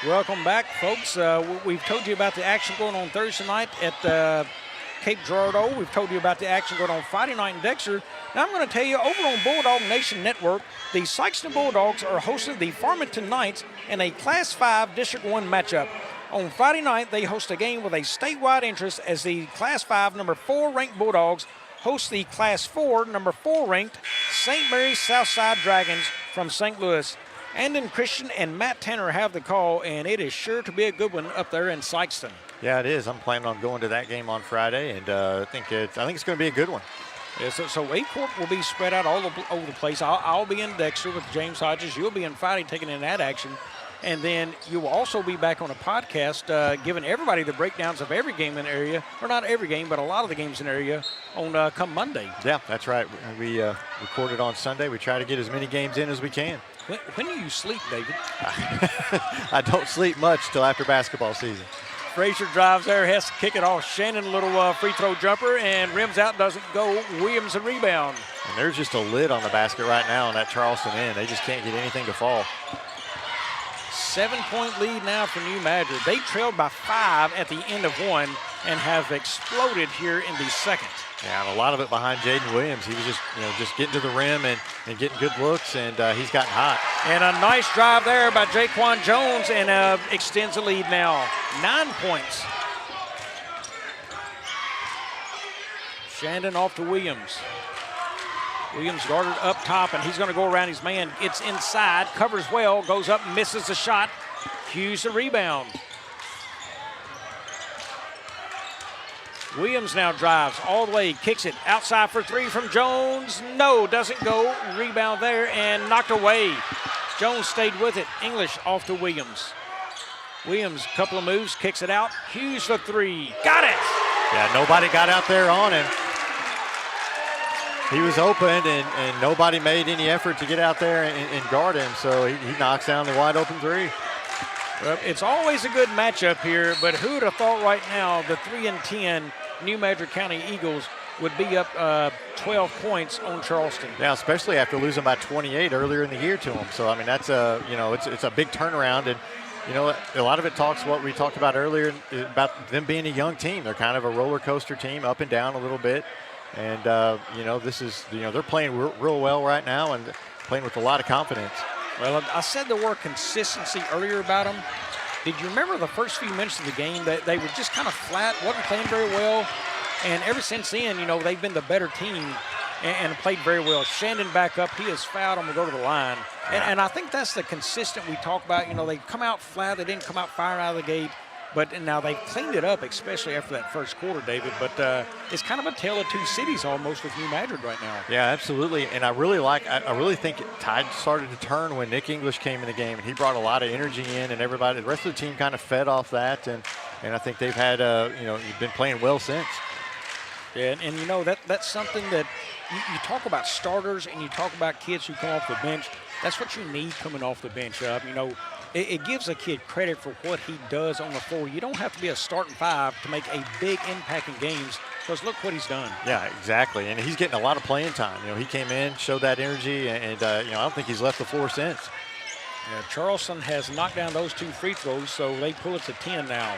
[SPEAKER 7] Welcome back, folks. We've told you about the action going on Thursday night at Cape Girardeau. We've told you about the action going on Friday night in Dexter. Now I'm going to tell you, over on Bulldog Nation Network, the Sykeston Bulldogs are hosting the Farmington Knights in a Class 5 District 1 matchup. On Friday night, they host a game with a statewide interest as the Class 5 number 4 ranked Bulldogs host the Class 4 number 4 ranked St. Mary's Southside Dragons from St. Louis. Andon Christian and Matt Tanner have the call, and it is sure to be a good one up there in Sykeston.
[SPEAKER 11] Yeah, it is. I'm planning on going to that game on Friday, and I think it's going to be a good one.
[SPEAKER 7] Yeah, so Aycorp will be spread out all over the place. I'll be in Dexter with James Hodges. You'll be in Friday taking in that action. And then you will also be back on a podcast giving everybody the breakdowns of every game in the area, or not every game, but a lot of the games in the area on come Monday.
[SPEAKER 11] Yeah, that's right. We recorded on Sunday. We try to get as many games in as we can.
[SPEAKER 7] When do you sleep, David?
[SPEAKER 11] I don't sleep much till after basketball season.
[SPEAKER 7] Frazier drives there, has to kick it off. Shannon, a little free throw jumper, and rims out, doesn't go. Williams a rebound.
[SPEAKER 11] And there's just a lid on the basket right now on that Charleston end. They just can't get anything to fall.
[SPEAKER 7] 7-point lead now for New Madrid. They trailed by 5 at the end of one and have exploded here in the second.
[SPEAKER 11] Yeah, and a lot of it behind Jaden Williams. He was just getting to the rim and getting good looks, and he's gotten hot.
[SPEAKER 7] And a nice drive there by Jaquan Jones, and extends the lead now. 9 points. Shandon off to Williams. Williams guarded up top, and he's going to go around his man. It's inside, covers well, goes up, misses the shot. Hughes the rebound. Williams now drives all the way, kicks it outside for three from Jones. No, doesn't go. Rebound there and knocked away. Jones stayed with it. English off to Williams. Williams, couple of moves, kicks it out. Hughes for three. Got it!
[SPEAKER 11] Yeah, nobody got out there on him. He was open, and nobody made any effort to get out there and guard him, so he knocks down the wide open three.
[SPEAKER 7] Well, it's always a good matchup here, but who would have thought right now the 3-10 New Madrid County Eagles would be up 12 points on Charleston.
[SPEAKER 11] Yeah, especially after losing by 28 earlier in the year to them. So, I mean, that's it's a big turnaround. And, a lot of it talks what we talked about earlier about them being a young team. They're kind of a roller coaster team, up and down a little bit. And, this is, they're playing real well right now and playing with a lot of confidence.
[SPEAKER 7] Well, I said the word consistency earlier about them. Did you remember the first few minutes of the game that they were just kind of flat, wasn't playing very well? And ever since then, they've been the better team and played very well. Shandon back up. He is fouled and will go to the line. And I think that's the consistent we talk about. They come out flat. They didn't come out firing out of the gate. But now they've cleaned it up, especially after that first quarter, David. But it's kind of a tale of two cities almost with New Madrid right now.
[SPEAKER 11] Yeah, absolutely. And I really think tide started to turn when Nick English came in the game, and he brought a lot of energy in, and everybody, the rest of the team kind of fed off that. And I think they've had, been playing well since.
[SPEAKER 7] Yeah, and that's something that you talk about starters and you talk about kids who come off the bench. That's what you need coming off the bench. it gives a kid credit for what he does on the floor. You don't have to be a starting five to make a big impact in games, because look what he's done.
[SPEAKER 11] Yeah, exactly. And he's getting a lot of playing time. He came in, showed that energy, and I don't think he's left the floor since.
[SPEAKER 7] Yeah, Charleston has knocked down those 2 free throws, so they pull it to 10 now.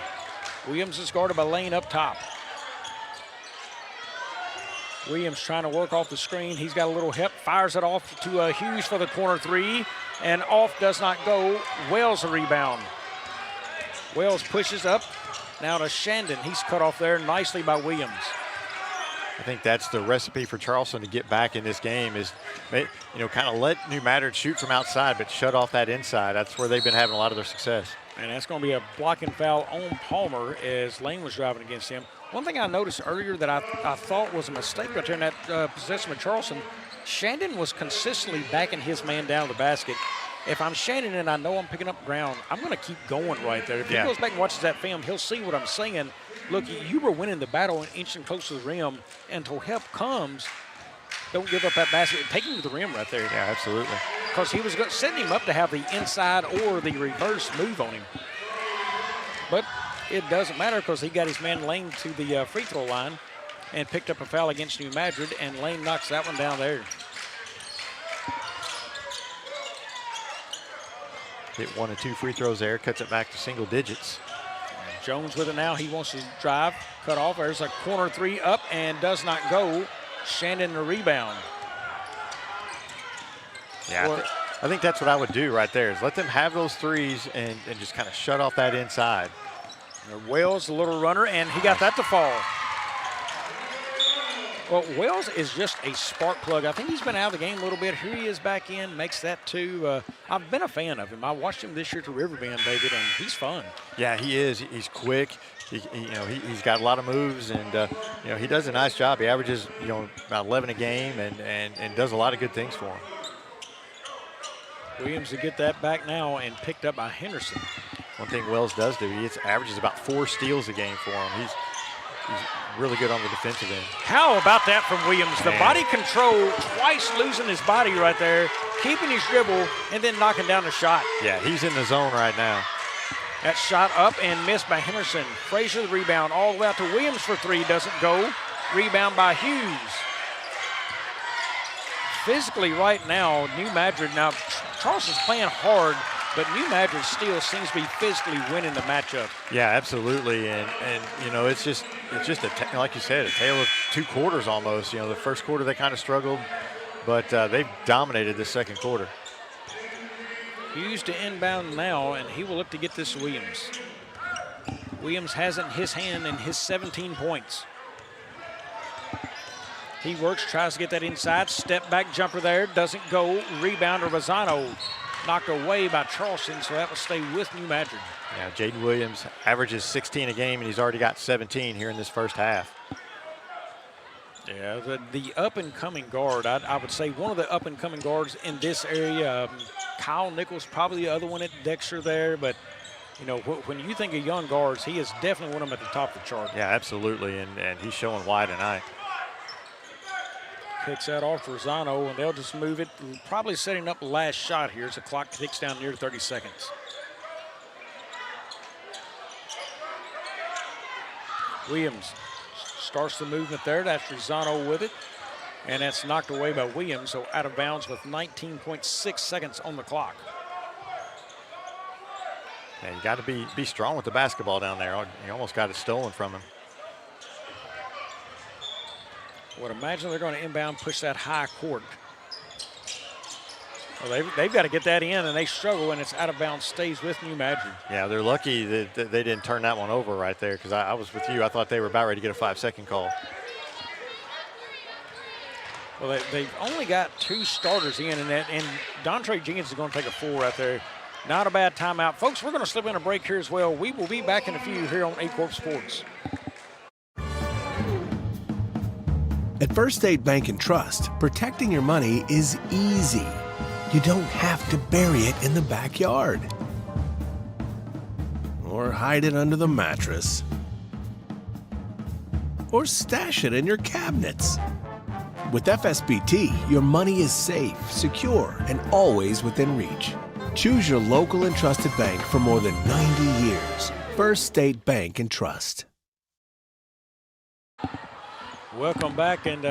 [SPEAKER 7] Williams is guarded by Lane up top. Williams trying to work off the screen. He's got a little help, fires it off to Hughes for the corner 3, and off does not go. Wells a rebound. Wells pushes up, now to Shandon. He's cut off there nicely by Williams.
[SPEAKER 11] I think that's the recipe for Charleston to get back in this game is, kind of let New Madrid shoot from outside, but shut off that inside. That's where they've been having a lot of their success.
[SPEAKER 7] And that's going to be a blocking foul on Palmer as Lane was driving against him. One thing I noticed earlier that I thought was a mistake right there in that possession with Charleston, Shandon was consistently backing his man down to the basket. If I'm Shandon and I know I'm picking up ground, I'm going to keep going right there. If he goes back and watches that film, he'll see what I'm saying. Look, you were winning the battle and inching close to the rim until help comes. Don't give up that basket. Take him to the rim right there.
[SPEAKER 11] Yeah, absolutely.
[SPEAKER 7] Because he was setting him up to have the inside or the reverse move on him. But it doesn't matter because he got his man Lane to the free throw line and picked up a foul against New Madrid, and Lane knocks that one down there.
[SPEAKER 11] Hit 1 and 2 free throws there, cuts it back to single digits.
[SPEAKER 7] Jones with it now. He wants to drive, cut off. There's a corner 3 up and does not go. Shandon the rebound.
[SPEAKER 11] Yeah, I think that's what I would do right there is let them have those threes and just kind of shut off that inside.
[SPEAKER 7] Wells, the little runner, and he got that to fall. Well, Wells is just a spark plug. I think he's been out of the game a little bit. Here he is back in, makes that 2. I've been a fan of him. I watched him this year to Riverbend, David, and he's fun.
[SPEAKER 11] Yeah, he is. He's quick. He's got a lot of moves, and he does a nice job. He averages about 11 a game, and does a lot of good things for him.
[SPEAKER 7] Williams to get that back now and picked up by Henderson.
[SPEAKER 11] One thing Wells does do, he averages about 4 steals a game for him. He's really good on the defensive end.
[SPEAKER 7] How about that from Williams? The body control, twice losing his body right there, keeping his dribble, and then knocking down the shot.
[SPEAKER 11] Yeah, he's in the zone right now.
[SPEAKER 7] That shot up and missed by Henderson. Frazier the rebound all the way out to Williams for 3, doesn't go. Rebound by Hughes. Physically right now, New Madrid, now Charleston's playing hard, but New Madrid still seems to be physically winning the matchup.
[SPEAKER 11] Yeah, absolutely, and it's just like you said, a tale of 2 quarters almost. The first quarter they kind of struggled, but they've dominated the second quarter.
[SPEAKER 7] Hughes to inbound now, and he will look to get this to Williams. Williams has it in his hand in his 17 points. He works, tries to get that inside, step back jumper there, doesn't go. Rebound to Rosano. Knocked away by Charleston, so that will stay with New Madrid.
[SPEAKER 11] Yeah, Jaden Williams averages 16 a game, and he's already got 17 here in this first half.
[SPEAKER 7] Yeah, the up-and-coming guard, I would say one of the up-and-coming guards in this area. Kyle Nichols, probably the other one at Dexter there, but when you think of young guards, he is definitely one of them at the top of the chart.
[SPEAKER 11] Yeah, absolutely, and he's showing why tonight.
[SPEAKER 7] Kicks that off to Rosano, and they'll just move it, probably setting up the last shot here as the clock ticks down near 30 seconds. Williams starts the movement there. That's Rosano with it, and that's knocked away by Williams, so out of bounds with 19.6 seconds on the clock.
[SPEAKER 11] Yeah, you got to be strong with the basketball down there. You almost got it stolen from him.
[SPEAKER 7] I would imagine they're going to inbound, push that high court. Well, they've got to get that in, and they struggle, and it's out of bounds, stays with New Madrid.
[SPEAKER 11] Yeah, they're lucky that they didn't turn that one over right there, because I was with you. I thought they were about ready to get a 5-second call.
[SPEAKER 7] Well, they've only got 2 starters in, and Dontre Jenkins is going to take a 4 right there. Not a bad timeout. Folks, we're going to slip in a break here as well. We will be back in a few here on Aycorp Sports.
[SPEAKER 16] At First State Bank and Trust, protecting your money is easy. You don't have to bury it in the backyard or hide it under the mattress or stash it in your cabinets. With FSBT, your money is safe, secure, and always within reach. Choose your local and trusted bank for more than 90 years. First State Bank and Trust.
[SPEAKER 7] Welcome back, and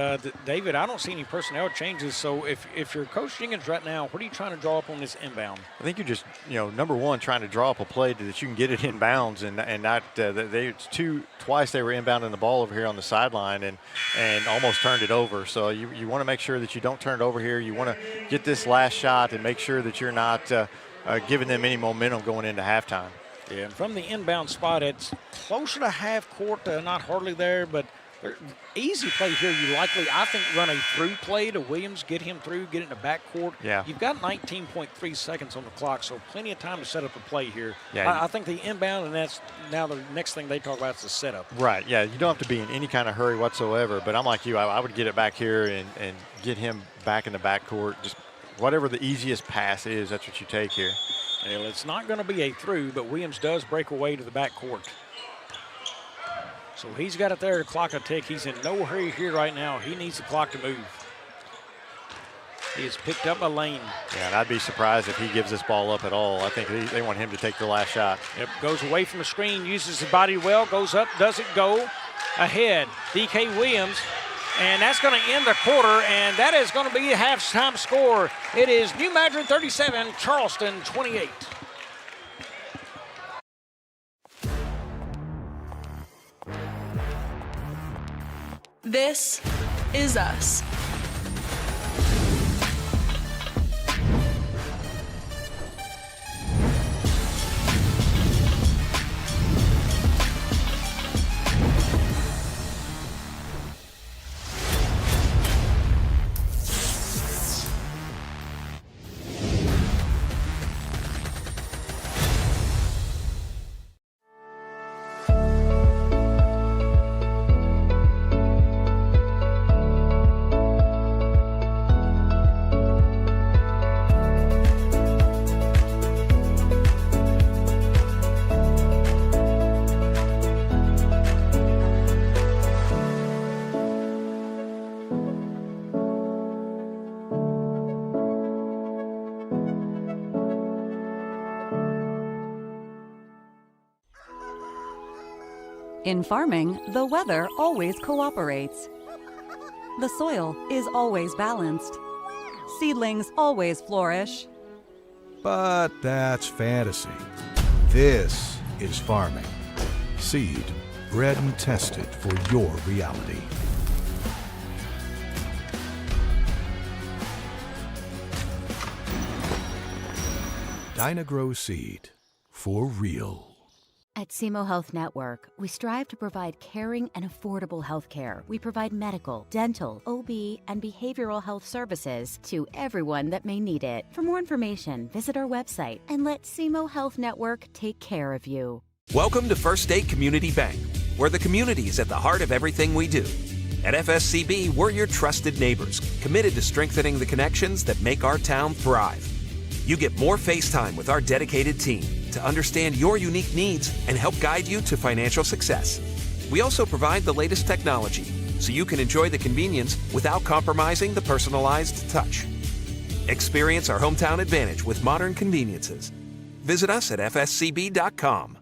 [SPEAKER 7] David, I don't see any personnel changes. So if you're Coach Jenkins right now, what are you trying to draw up on this inbound?
[SPEAKER 11] I think you're just, number one, trying to draw up a play that you can get it in bounds, and not twice they were inbounding the ball over here on the sideline and almost turned it over. So you want to make sure that you don't turn it over here. You want to get this last shot and make sure that you're not giving them any momentum going into halftime.
[SPEAKER 7] Yeah, and from the inbound spot, it's closer to half court, not hardly there, but easy play here. You likely, I think, run a through play to Williams, get him through, get it in the backcourt.
[SPEAKER 11] Yeah.
[SPEAKER 7] You've got 19.3 seconds on the clock, so plenty of time to set up a play here.
[SPEAKER 11] Yeah.
[SPEAKER 7] I think the inbound, and that's now the next thing they talk about is the setup.
[SPEAKER 11] Right, yeah. You don't have to be in any kind of hurry whatsoever, but I'm like you. I would get it back here and get him back in the backcourt. Just whatever the easiest pass is, that's what you take here.
[SPEAKER 7] Well, it's not going to be a through, but Williams does break away to the backcourt. So he's got it there to clock a tick. He's in no hurry here right now. He needs the clock to move. He has picked up a lane.
[SPEAKER 11] Yeah, and I'd be surprised if he gives this ball up at all. I think they want him to take the last shot.
[SPEAKER 7] Yep, goes away from the screen, uses his body well, goes up, doesn't go. Ahead, DK Williams, and that's going to end the quarter, and that is going to be a halftime score. It is New Madrid 37, Charleston 28.
[SPEAKER 1] This is us.
[SPEAKER 2] In farming, the weather always cooperates. The soil is always balanced. Seedlings always flourish.
[SPEAKER 3] But that's fantasy. This is farming. Seed, bred and tested for your reality. Dynagrow Seed, for real.
[SPEAKER 4] At SEMO Health Network, we strive to provide caring and affordable health care. We provide medical, dental, OB, and behavioral health services to everyone that may need it. For more information, visit our website and let SEMO Health Network take care of you.
[SPEAKER 5] Welcome to First State Community Bank, where the community is at the heart of everything we do. At FSCB, we're your trusted neighbors, committed to strengthening the connections that make our town thrive. You get more face time with our dedicated team to understand your unique needs and help guide you to financial success. We also provide the latest technology so you can enjoy the convenience without compromising the personalized touch. Experience our hometown advantage with modern conveniences. Visit us at fscb.com.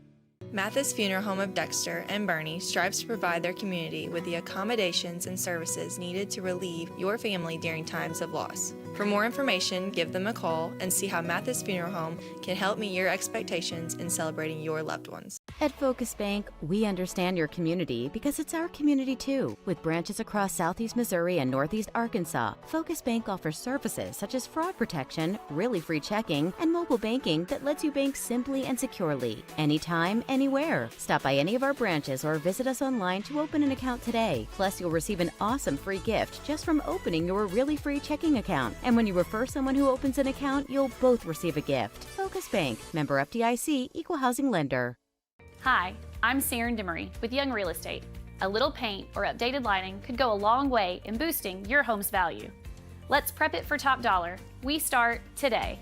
[SPEAKER 1] Mathis Funeral Home of Dexter and Bernie strives to provide their community with the accommodations and services needed to relieve your family during times of loss. For more information, give them a call and see how Mathis Funeral Home can help meet your expectations in celebrating your loved ones.
[SPEAKER 4] At Focus Bank, we understand your community because it's our community too. With branches across Southeast Missouri and Northeast Arkansas, Focus Bank offers services such as fraud protection, really free checking, and mobile banking that lets you bank simply and securely. Anytime, anywhere. Stop by any of our branches or visit us online to open an account today. Plus, you'll receive an awesome free gift just from opening your really free checking account. And when you refer someone who opens an account, you'll both receive a gift. Focus Bank, member FDIC, equal housing lender.
[SPEAKER 6] Hi, I'm Siren Demery with Young Real Estate. A little paint or updated lighting could go a long way in boosting your home's value. Let's prep it for top dollar. We start today.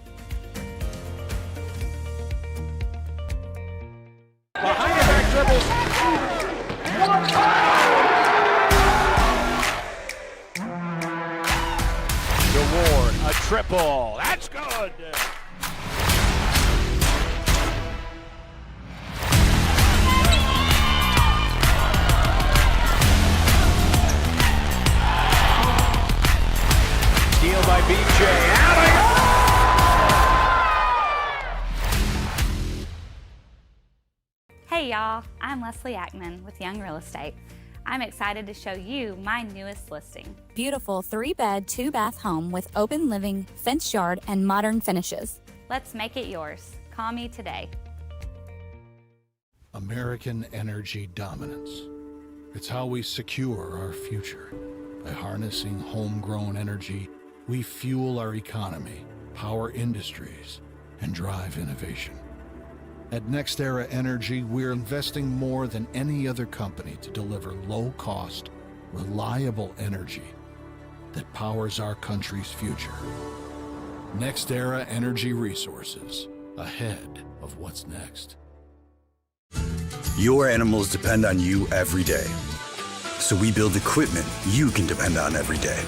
[SPEAKER 7] Behind the back dribbles. DeWard, a triple. That's good. BJ out.
[SPEAKER 8] Hey y'all, I'm Leslie Ackman with Young Real Estate. I'm excited to show you my newest listing.
[SPEAKER 9] Beautiful 3-bed, 2-bath home with open living, fenced yard, and modern finishes.
[SPEAKER 8] Let's make it yours. Call me today.
[SPEAKER 3] American energy dominance. It's how we secure our future. By harnessing homegrown energy, we fuel our economy, power industries, and drive innovation. At NextEra Energy, we're investing more than any other company to deliver low-cost, reliable energy that powers our country's future. NextEra Energy Resources, ahead of what's next.
[SPEAKER 10] Your animals depend on you every day. So we build equipment you can depend on every day.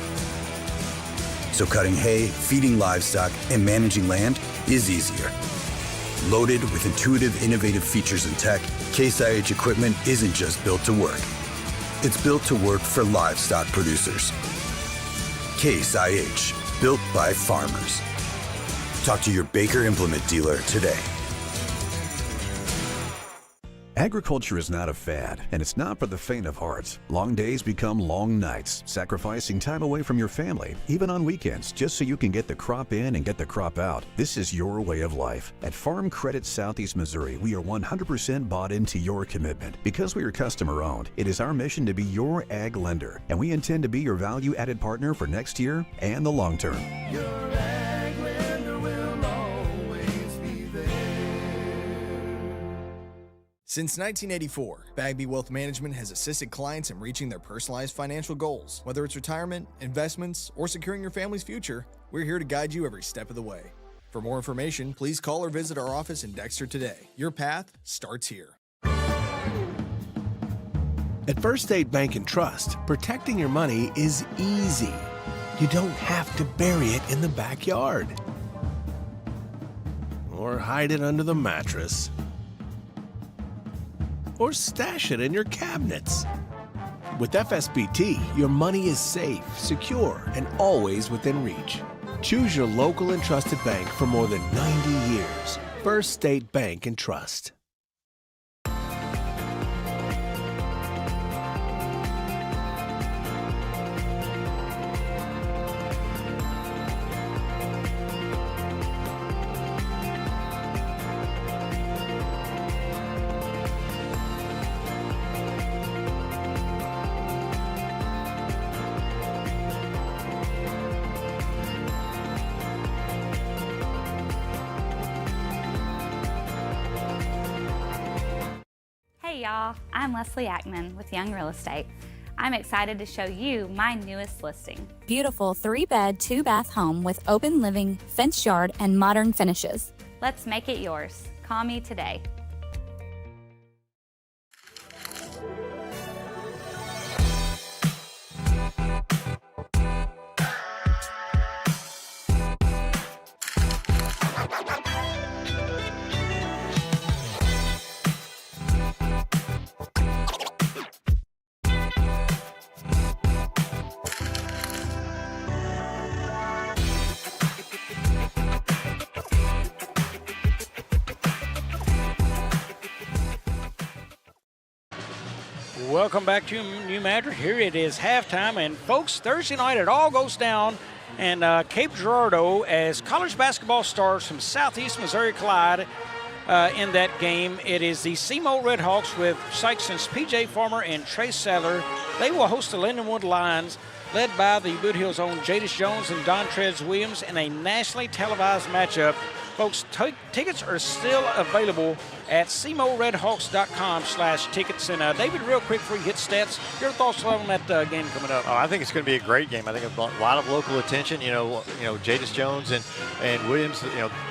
[SPEAKER 10] So cutting hay, feeding livestock, and managing land is easier. Loaded with intuitive, innovative features and tech, Case IH equipment isn't just built to work. It's built to work for livestock producers. Case IH, built by farmers. Talk to your Baker Implement dealer today.
[SPEAKER 12] Agriculture is not a fad, and it's not for the faint of heart. Long days become long nights, sacrificing time away from your family, even on weekends, just so you can get the crop in and get the crop out. This is your way of life. At Farm Credit Southeast Missouri, we are 100% bought into your commitment. Because we are customer-owned, it is our mission to be your ag lender, and we intend to be your value-added partner for next year and the long term.
[SPEAKER 13] Since 1984, Bagby Wealth Management has assisted clients in reaching their personalized financial goals. Whether it's retirement, investments, or securing your family's future, we're here to guide you every step of the way. For more information, please call or visit our office in Dexter today. Your path starts here.
[SPEAKER 16] At First State Bank and Trust, protecting your money is easy. You don't have to bury it in the backyard or hide it under the mattress, or stash it in your cabinets. With FSBT, your money is safe, secure, and always within reach. Choose your local and trusted bank for more than 90 years. First State Bank and Trust.
[SPEAKER 8] Hey y'all, I'm Leslie Ackman with Young Real Estate. I'm excited to show you my newest listing.
[SPEAKER 9] Beautiful 3-bed, 2-bath home with open living, fenced yard, and modern finishes.
[SPEAKER 8] Let's make it yours. Call me today.
[SPEAKER 7] Welcome back to New Madrid. Here it is halftime, and folks, Thursday night it all goes down in Cape Girardeau as college basketball stars from Southeast Missouri collide in that game. It is the SEMO Redhawks with Sykeston's P.J. Farmer and Trace Sadler. They will host the Lindenwood Lions, led by the Boot Hill's own Jadis Jones and Dontrez Williams in a nationally televised matchup. Folks, tickets are still available at SEMORedhawks.com/tickets. And David, real quick before you hit stats, your thoughts on that game coming up?
[SPEAKER 11] Oh, I think it's going to be a great game. I think a lot of local attention. You know, Jadis Jones and Williams.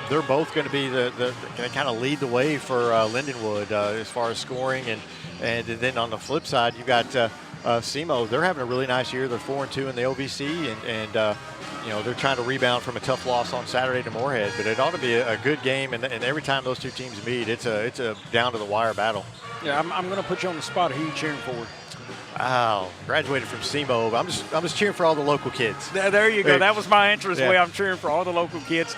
[SPEAKER 11] They're both going to be the going to kind of lead the way for Lindenwood as far as scoring. And then on the flip side, you got SEMO. They're having a really nice year. They're 4-2 in the OVC, and they're trying to rebound from a tough loss on Saturday to Moorhead. But it ought to be a good game, and every time those two teams meet, it's a down to the wire battle.
[SPEAKER 7] Yeah, I'm going to put you on the spot. Who are you cheering for?
[SPEAKER 11] Wow, graduated from SEMO. I'm just cheering for all the local kids.
[SPEAKER 7] There you go. That was my interest.
[SPEAKER 11] Yeah.
[SPEAKER 7] Way I'm cheering for all the local kids.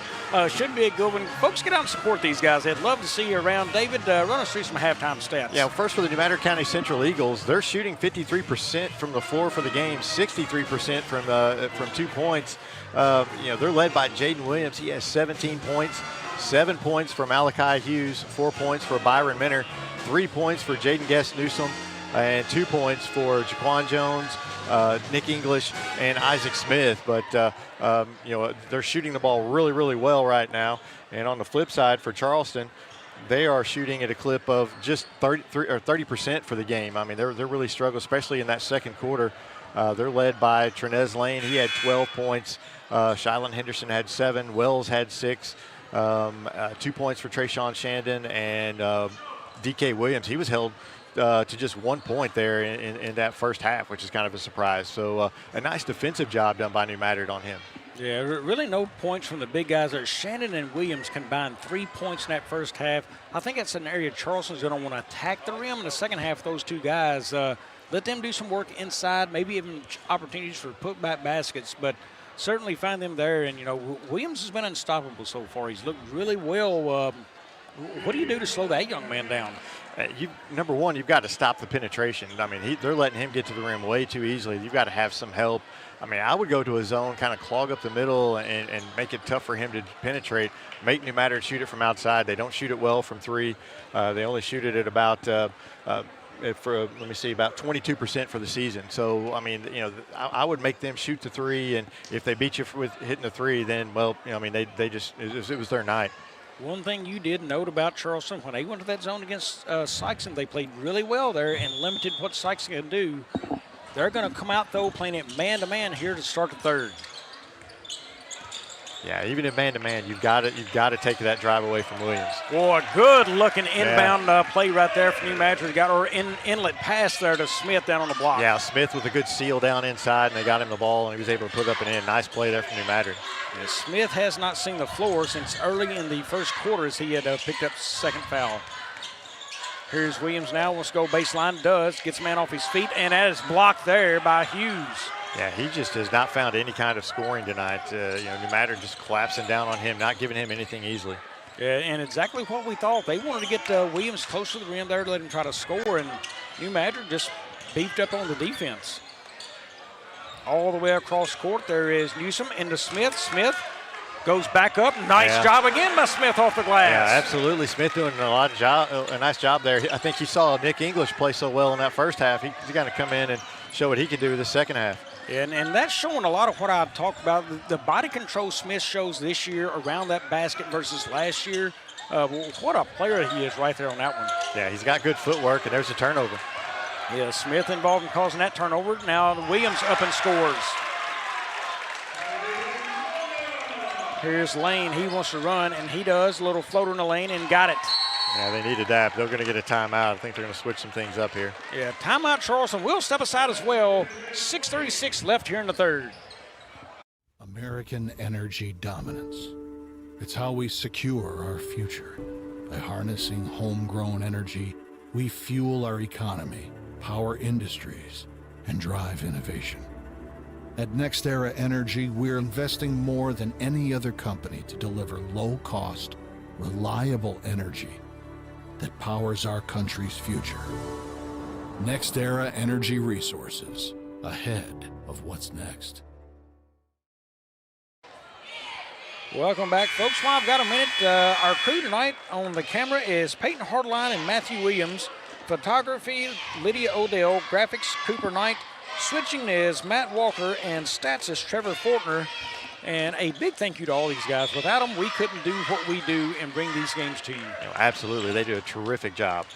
[SPEAKER 7] Should be a good one. Folks, get out and support these guys. I'd love to see you around. David, run us through some halftime stats.
[SPEAKER 11] Yeah, first for the Madrid County Central Eagles, they're shooting 53% from the floor for the game, 63% from 2 points. They're led by Jaden Williams. He has 17 points. 7 points for Malachi Hughes, 4 points for Byron Minner, 3 points for Jaden Guest Newsome, and 2 points for Jaquan Jones, Nick English, and Isaac Smith. But they're shooting the ball really, really well right now. And on the flip side for Charleston, they are shooting at a clip of just 30% for the game. I mean, they're really struggling, especially in that second quarter. They're led by Trenez Lane. He had 12 points. Shylon Henderson had 7. Wells had 6. 2 points for Trayshawn Shandon, and DK Williams. He was held to just 1 point there in that first half, which is kind of a surprise. So a nice defensive job done by New Madrid on him.
[SPEAKER 7] Yeah, really no points from the big guys there. Shannon and Williams combined 3 points in that first half. I think that's an area Charleston's going to want to attack the rim in the second half. Those two guys, let them do some work inside, maybe even opportunities for putback baskets, but certainly find them there. And, Williams has been unstoppable so far. He's looked really well. What do you do to slow that young man down?
[SPEAKER 11] Number one, you've got to stop the penetration. I mean, they're letting him get to the rim way too easily. You've got to have some help. I mean, I would go to a zone, kind of clog up the middle and make it tough for him to penetrate. Make New Madrid shoot it from outside. They don't shoot it well from 3. They only shoot it at about about 22% for the season. So, I mean, I would make them shoot the 3, and if they beat you with hitting the 3, then, it was their night.
[SPEAKER 7] One thing you did note about Charleston, when they went to that zone against Sykeston, they played really well there and limited what Sykeston can do. They're going to come out, though, playing it man-to-man here to start the third.
[SPEAKER 11] Yeah, even in man-to-man, you've got to take that drive away from Williams.
[SPEAKER 7] Boy, good-looking inbound play right there for New Madrid. Inlet pass there to Smith down on the block.
[SPEAKER 11] Yeah, Smith with a good seal down inside, and they got him the ball, and he was able to put up and in. Nice play there from New Madrid.
[SPEAKER 7] Yeah, Smith has not seen the floor since early in the first quarter as he had picked up second foul. Here's Williams now. Wants to go baseline. Does. Gets a man off his feet, and that is blocked there by Hughes.
[SPEAKER 11] Yeah, he just has not found any kind of scoring tonight. New Madrid just collapsing down on him, not giving him anything easily.
[SPEAKER 7] Yeah, and exactly what we thought. They wanted to get Williams close to the rim there to let him try to score, and New Madrid just beefed up on the defense. All the way across court, there is Newsome into Smith. Smith goes back up. Nice job again by Smith off the glass.
[SPEAKER 11] Yeah, absolutely. Smith doing a nice job there. I think you saw Nick English play so well in that first half. He's got to come in and show what he can do in the second half.
[SPEAKER 7] And that's showing a lot of what I talked about. The body control Smith shows this year around that basket versus last year. What a player he is right there on that one.
[SPEAKER 11] Yeah, he's got good footwork, and there's a turnover.
[SPEAKER 7] Yeah, Smith involved in causing that turnover. Now Williams up and scores. Here's Lane. He wants to run, and he does. A little floater in the lane, and got it.
[SPEAKER 11] Yeah, they needed that. They're going to get a timeout. I think they're going to switch some things up here.
[SPEAKER 7] Yeah, timeout Charleston will step aside as well. 6:36 left here in the third.
[SPEAKER 3] American energy dominance. It's how we secure our future. By harnessing homegrown energy, we fuel our economy, power industries, and drive innovation. At NextEra Energy, we're investing more than any other company to deliver low-cost, reliable energy that powers our country's future. NextEra Energy Resources, ahead of what's next.
[SPEAKER 7] Welcome back, folks. While I've got a minute, our crew tonight on the camera is Peyton Hardline and Matthew Williams. Photography, Lydia Odell. Graphics, Cooper Knight. Switching is Matt Walker, and stats is Trevor Fortner. And a big thank you to all these guys. Without them, we couldn't do what we do and bring these games to you.
[SPEAKER 11] Absolutely. They do a terrific job.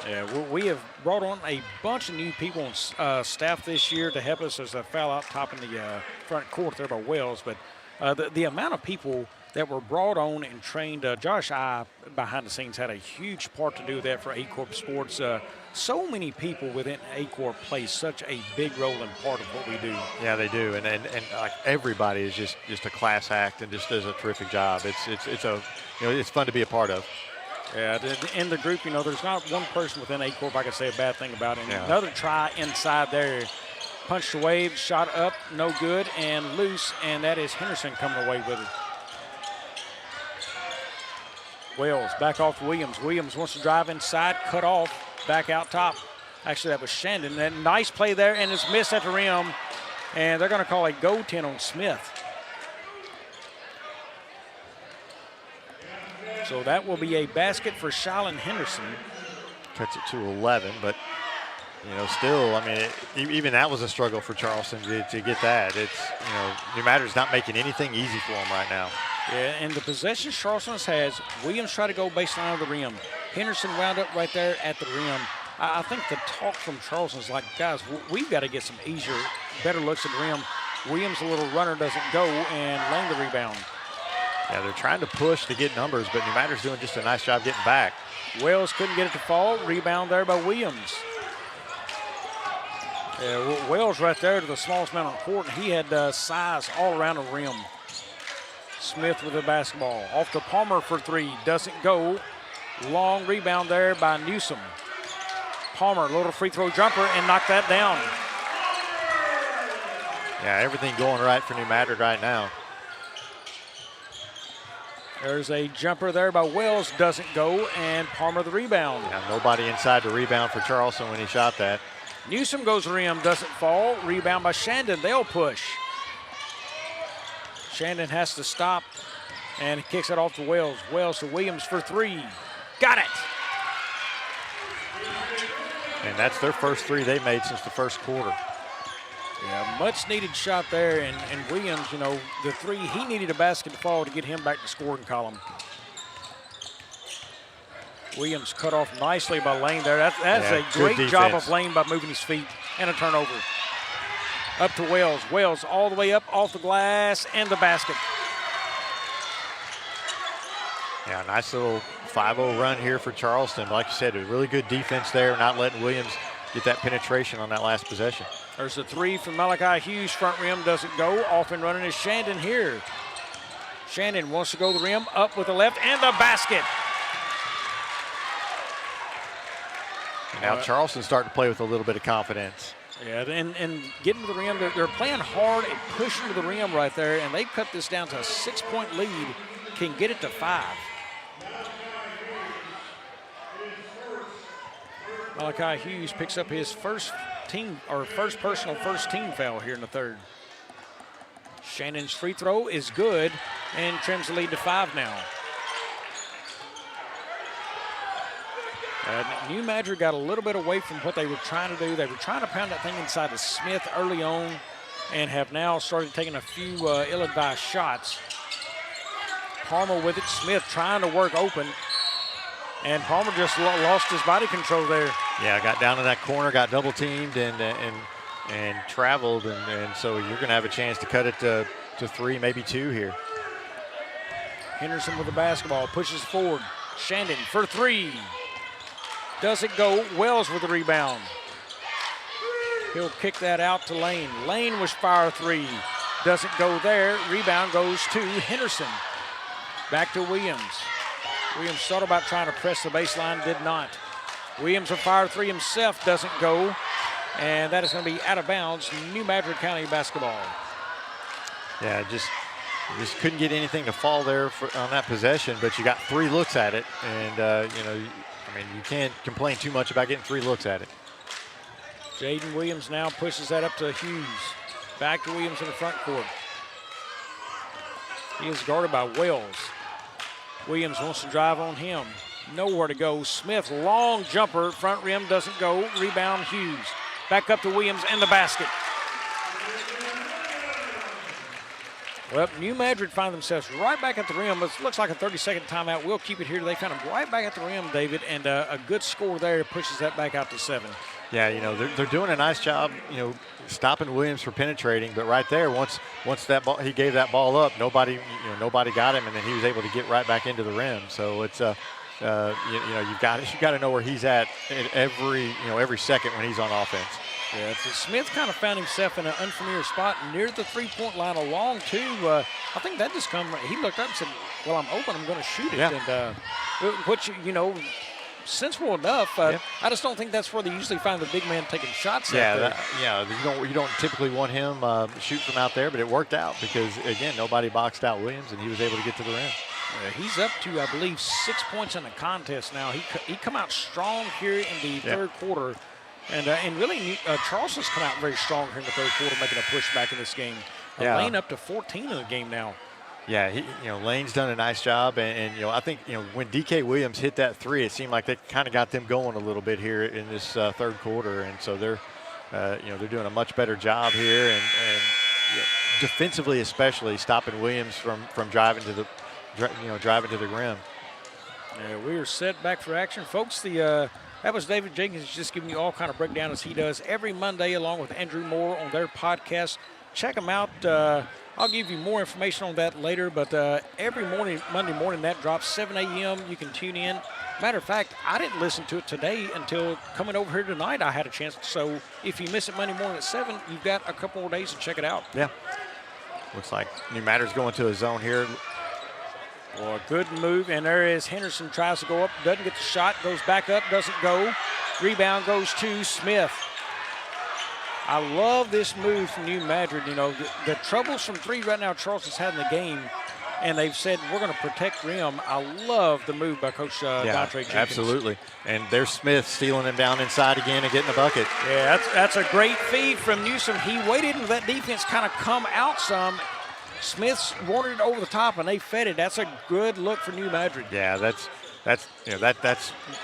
[SPEAKER 7] Yeah, we have brought on a bunch of new people on staff this year to help us. There's a foul out top in the front court there by Wells. But the amount of people that were brought on and trained, Josh I, behind the scenes, had a huge part to do with that for Aycorp Sports. So many people within Aycorp play such a big role and part of what we do.
[SPEAKER 11] Yeah, they do, and like everybody is just a class act and just does a terrific job. It's fun to be a part of.
[SPEAKER 7] Yeah, in the group, you know, there's not one person within Aycorp I can say a bad thing about. And another try inside there. Punched away, shot up, no good, and loose, and that is Henderson coming away with it. Wells back off to Williams. Williams wants to drive inside, cut off, back out top. Actually, that was Shandon. That nice play there, and it's missed at the rim, and they're going to call a goaltend on Smith. So that will be a basket for Shylon Henderson.
[SPEAKER 11] Cuts it to 11, but you know, still, I mean, even that was a struggle for Charleston to get that. It's, you know, New Madrid's not making anything easy for them right now.
[SPEAKER 7] Yeah, and the possession Charleston has, Williams tried to go baseline of the rim. Henderson wound up right there at the rim. I think the talk from Charleston is like, guys, we've got to get some easier, better looks at the rim. Williams, a little runner, doesn't go, and Lane the rebound.
[SPEAKER 11] Yeah, they're trying to push to get numbers, but New Madrid's doing just a nice job getting back.
[SPEAKER 7] Wells couldn't get it to fall. Rebound there by Williams. Yeah, Wells right there to the smallest man on the court, and he had size all around the rim. Smith with the basketball. Off to Palmer for three. Doesn't go. Long rebound there by Newsom. Palmer, little free throw jumper, and knocked that down.
[SPEAKER 11] Yeah, everything going right for New Madrid right now.
[SPEAKER 7] There's a jumper there by Wells. Doesn't go, and Palmer the rebound.
[SPEAKER 11] Yeah, nobody inside the rebound for Charleston when he shot that.
[SPEAKER 7] Newsom goes to the rim, doesn't fall. Rebound by Shandon. They'll push. Shandon has to stop, and he kicks it off to Wells. Wells to Williams for three. Got it.
[SPEAKER 11] And that's their first three they made since the first quarter.
[SPEAKER 7] Yeah, much needed shot there, and Williams, you know, the three, he needed a basket to fall to get him back to scoring column. Williams cut off nicely by Lane there. That's a great job of Lane by moving his feet, and a turnover. Up to Wells. Wells all the way up off the glass and the basket.
[SPEAKER 11] Yeah, nice little 5-0 run here for Charleston. Like you said, a really good defense there, not letting Williams get that penetration on that last possession.
[SPEAKER 7] There's a three from Malachi Hughes. Front rim doesn't go. Off and running is Shandon here. Shandon wants to go to the rim, up with the left, and the basket.
[SPEAKER 11] Now Charleston's starting to play with a little bit of confidence.
[SPEAKER 7] Yeah, and getting to the rim, they're playing hard and pushing to the rim right there, and they cut this down to a 6-point lead, can get it to 5. Malachi Hughes picks up his first personal first team foul here in the third. Shannon's free throw is good and trims the lead to 5 now. New Madrid got a little bit away from what they were trying to do. They were trying to pound that thing inside to Smith early on and have now started taking a few ill-advised shots. Palmer with it. Smith trying to work open. And Palmer just lost his body control there.
[SPEAKER 11] Yeah, got down in that corner, got double teamed and traveled. And so you're going to have a chance to cut it to 3, maybe 2 here.
[SPEAKER 7] Henderson with the basketball, pushes forward. Shandon for 3. Doesn't go. Wells with the rebound. He'll kick that out to Lane. Lane was fire 3. Doesn't go there. Rebound goes to Henderson. Back to Williams. Williams thought about trying to press the baseline, did not. Williams a fire 3 himself, doesn't go. And that is going to be out of bounds. New Madrid County basketball.
[SPEAKER 11] Yeah, just couldn't get anything to fall there on that possession, but you got 3 looks at it. And, you know, I mean, you can't complain too much about getting 3 looks at it.
[SPEAKER 7] Jaden Williams now pushes that up to Hughes. Back to Williams in the front court. He is guarded by Wells. Williams wants to drive on him. Nowhere to go. Smith, long jumper. Front rim doesn't go. Rebound Hughes. Back up to Williams and the basket. Well, New Madrid find themselves right back at the rim. It looks like a 30-second timeout. We'll keep it here. They found them right back at the rim, David, and a good score there pushes that back out to 7.
[SPEAKER 11] Yeah, you know, they're doing a nice job, you know, stopping Williams from penetrating. But right there, once that ball, he gave that ball up, nobody got him, and then he was able to get right back into the rim. So it's you know, you got to know where he's at every second when he's on offense.
[SPEAKER 7] Yeah, so Smith kind of found himself in an unfamiliar spot near the three-point line along, too. I think that just he looked up and said, well, I'm open, I'm going to shoot it.
[SPEAKER 11] Yeah.
[SPEAKER 7] And which, sensible enough. I just don't think that's where they usually find the big man taking shots out there.
[SPEAKER 11] You don't typically want him shoot from out there, but it worked out because, again, nobody boxed out Williams, and he was able to get to the rim.
[SPEAKER 7] He's up to, I believe, 6 points in the contest now. He come out strong here in the third quarter. And really, Charleston's come out very strong here in the third quarter, making a push back in this game. Lane up to 14 in the game now.
[SPEAKER 11] Yeah, Lane's done a nice job, and I think when DK Williams hit that three, it seemed like they kind of got them going a little bit here in this third quarter, and so they're doing a much better job here, and defensively especially stopping Williams from driving to the rim.
[SPEAKER 7] Yeah, we are set back for action, folks. That was David Jenkins just giving you all kind of breakdown as he does every Monday along with Andrew Moore on their podcast. Check them out. I'll give you more information on that later, but every Monday morning, that drops 7 a.m. You can tune in. Matter of fact, I didn't listen to it today until coming over here tonight. I had a chance. So if you miss it Monday morning at 7, you've got a couple more days to check it out.
[SPEAKER 11] Yeah. Looks like New Madrid's going to a zone here.
[SPEAKER 7] Well, a good move, and there is Henderson, tries to go up, doesn't get the shot, goes back up, doesn't go. Rebound goes to Smith. I love this move from New Madrid. The troubles from three right now Charleston's had in the game, and they've said we're going to protect rim. I love the move by Coach Dontre Jenkins.
[SPEAKER 11] Absolutely. And there's Smith stealing him down inside again and getting the bucket.
[SPEAKER 7] Yeah, that's a great feed from Newsom. He waited until that defense kind of come out some. Smith's wanted it over the top, and they fed it. That's a good look for New Madrid.
[SPEAKER 11] Yeah, that's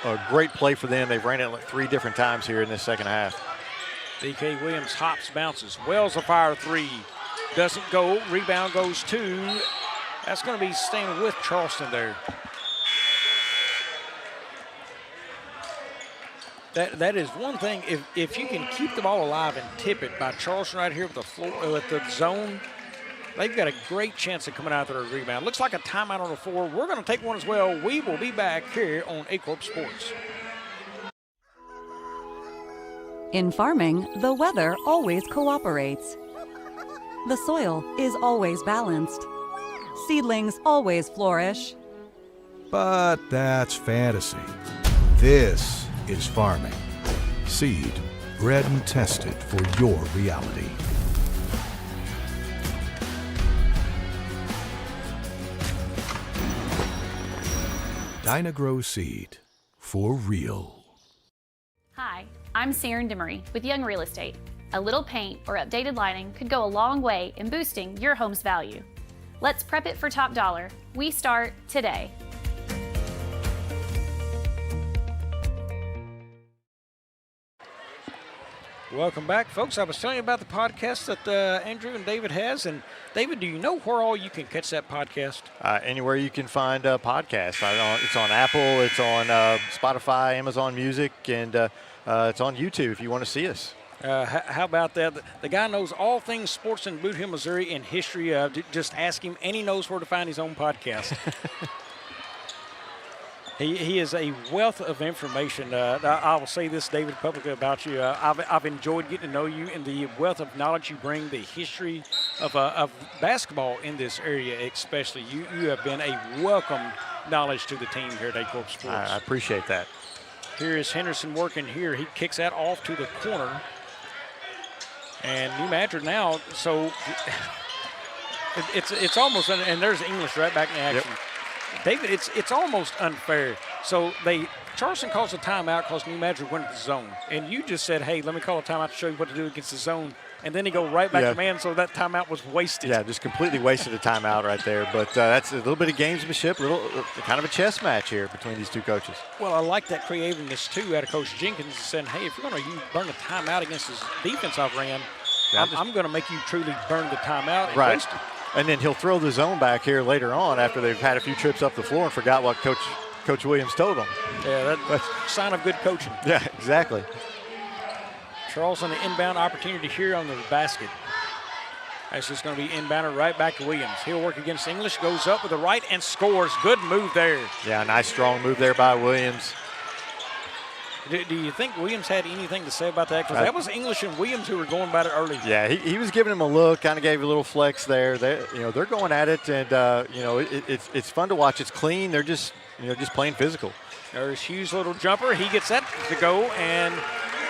[SPEAKER 11] a great play for them. They've ran it like 3 different times here in this second half.
[SPEAKER 7] DK Williams hops, bounces. Wells a fire three. Doesn't go. Rebound goes to. That's going to be staying with Charleston there. That is one thing. If you can keep the ball alive and tip it by Charleston right here with the zone, they've got a great chance of coming out there with a rebound. Looks like a timeout on the floor. We're going to take one as well. We will be back here on Aycorp Sports.
[SPEAKER 2] In farming, the weather always cooperates. The soil is always balanced. Seedlings always flourish.
[SPEAKER 3] But that's fantasy. This is farming. Seed, bred and tested for your reality. Dynagrow Seed, for real.
[SPEAKER 6] Hi, I'm Siren Demery with Young Real Estate. A little paint or updated lighting could go a long way in boosting your home's value. Let's prep it for top dollar. We start today.
[SPEAKER 7] Welcome back, folks. I was telling you about the podcast that Andrew and David has. And David, do you know where all you can catch that podcast?
[SPEAKER 11] Anywhere you can find podcasts. It's on Apple, it's on Spotify, Amazon Music, and it's on YouTube if you want to see us.
[SPEAKER 7] How about that? The guy knows all things sports in Boot Hill, Missouri, and history. Just ask him, and he knows where to find his own podcast. He is a wealth of information. I will say this, David, publicly about you. I've enjoyed getting to know you and the wealth of knowledge you bring, the history of basketball in this area especially. You have been a welcome knowledge to the team here at Aycorp Sports.
[SPEAKER 11] I appreciate that.
[SPEAKER 7] Here is Henderson working here. He kicks that off to the corner. And New Madrid now, so it's almost, and there's English right back in action. Yep. David, it's almost unfair. So Charleston calls a timeout because New Madrid went to the zone. And you just said, hey, let me call a timeout to show you what to do against the zone. And then he go right back to man, so that timeout was wasted.
[SPEAKER 11] Yeah, just completely wasted a timeout right there. But that's a little bit of gamesmanship, kind of a chess match here between these two coaches.
[SPEAKER 7] Well, I like that creativeness, too, out of Coach Jenkins, saying, hey, if you're going to burn a timeout against this defense I've ran, I'm going to make you truly burn the timeout and waste it.
[SPEAKER 11] And then he'll throw the zone back here later on after they've had a few trips up the floor and forgot what Coach Williams told them.
[SPEAKER 7] Yeah, that's a sign of good coaching.
[SPEAKER 11] Yeah, exactly.
[SPEAKER 7] Charleston, an inbound opportunity here on the basket. That's just going to be inbounded right back to Williams. He'll work against English, goes up with the right and scores. Good move there.
[SPEAKER 11] Yeah, nice strong move there by Williams.
[SPEAKER 7] Do you think Williams had anything to say about that? Because that was English and Williams who were going about it early.
[SPEAKER 11] Yeah, he was giving him a look, kind of gave a little flex there. They're going at it, and it's fun to watch. It's clean. They're just playing physical.
[SPEAKER 7] There's Hughes' little jumper. He gets that to go, and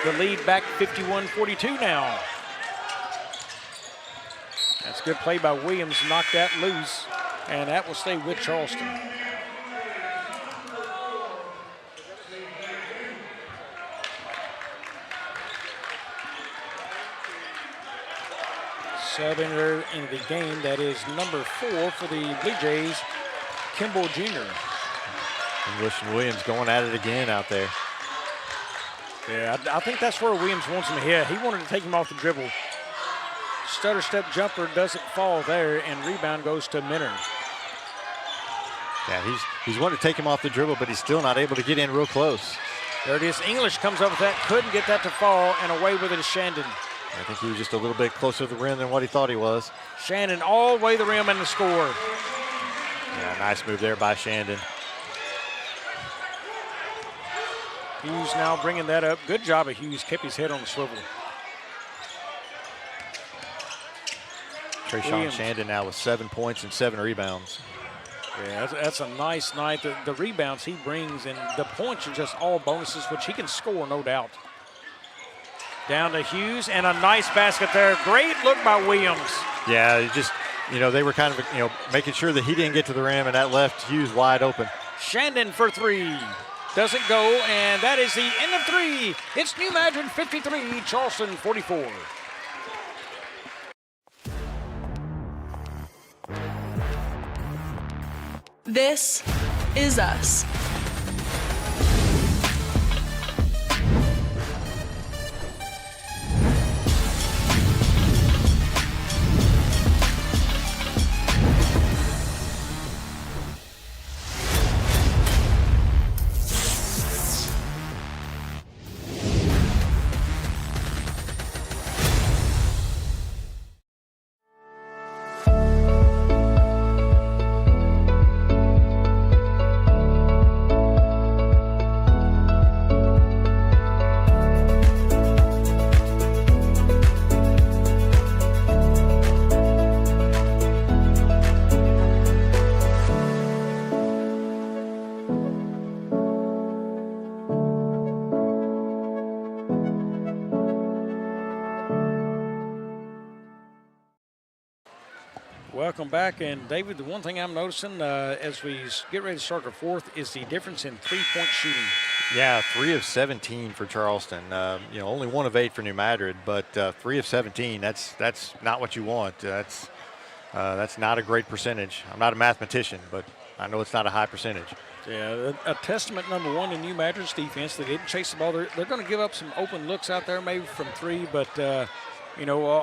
[SPEAKER 7] the lead back 51-42 now. That's a good play by Williams. Knocked that loose, and that will stay with Charleston. Subbing her in the game, that is number 4 for the Blue Jays, Kimball Jr.
[SPEAKER 11] English and Williams going at it again out there.
[SPEAKER 7] Yeah, I think that's where Williams wants him to hit. He wanted to take him off the dribble. Stutter step jumper doesn't fall there, and rebound goes to Minner.
[SPEAKER 11] Yeah, he's wanting to take him off the dribble, but he's still not able to get in real close.
[SPEAKER 7] There it is. English comes up with that, couldn't get that to fall, and away with it is Shandon.
[SPEAKER 11] I think he was just a little bit closer to the rim than what he thought he was.
[SPEAKER 7] Shandon all the way to the rim and the score.
[SPEAKER 11] Yeah, nice move there by Shandon.
[SPEAKER 7] Hughes now bringing that up. Good job of Hughes. Kept his head on the swivel.
[SPEAKER 11] Trayshawn Shandon now with 7 points and 7 rebounds.
[SPEAKER 7] Yeah, that's a nice night. The rebounds he brings and the points are just all bonuses, which he can score, no doubt. Down to Hughes, and a nice basket there. Great look by Williams.
[SPEAKER 11] Yeah, they were kind of, making sure that he didn't get to the rim, and that left Hughes wide open.
[SPEAKER 7] Shandon for 3. Doesn't go, and that is the end of 3. It's New Madrid 53, Charleston 44.
[SPEAKER 1] This is us.
[SPEAKER 7] Welcome back, and David, the one thing I'm noticing as we get ready to start our 4th is the difference in three-point shooting.
[SPEAKER 11] Yeah, 3 of 17 for Charleston. Only 1 of 8 for New Madrid, but 3 of 17. That's not what you want. That's not a great percentage. I'm not a mathematician, but I know it's not a high percentage.
[SPEAKER 7] Yeah, a testament, number 1, to New Madrid's defense. They didn't chase the ball. They're going to give up some open looks out there, maybe from 3, but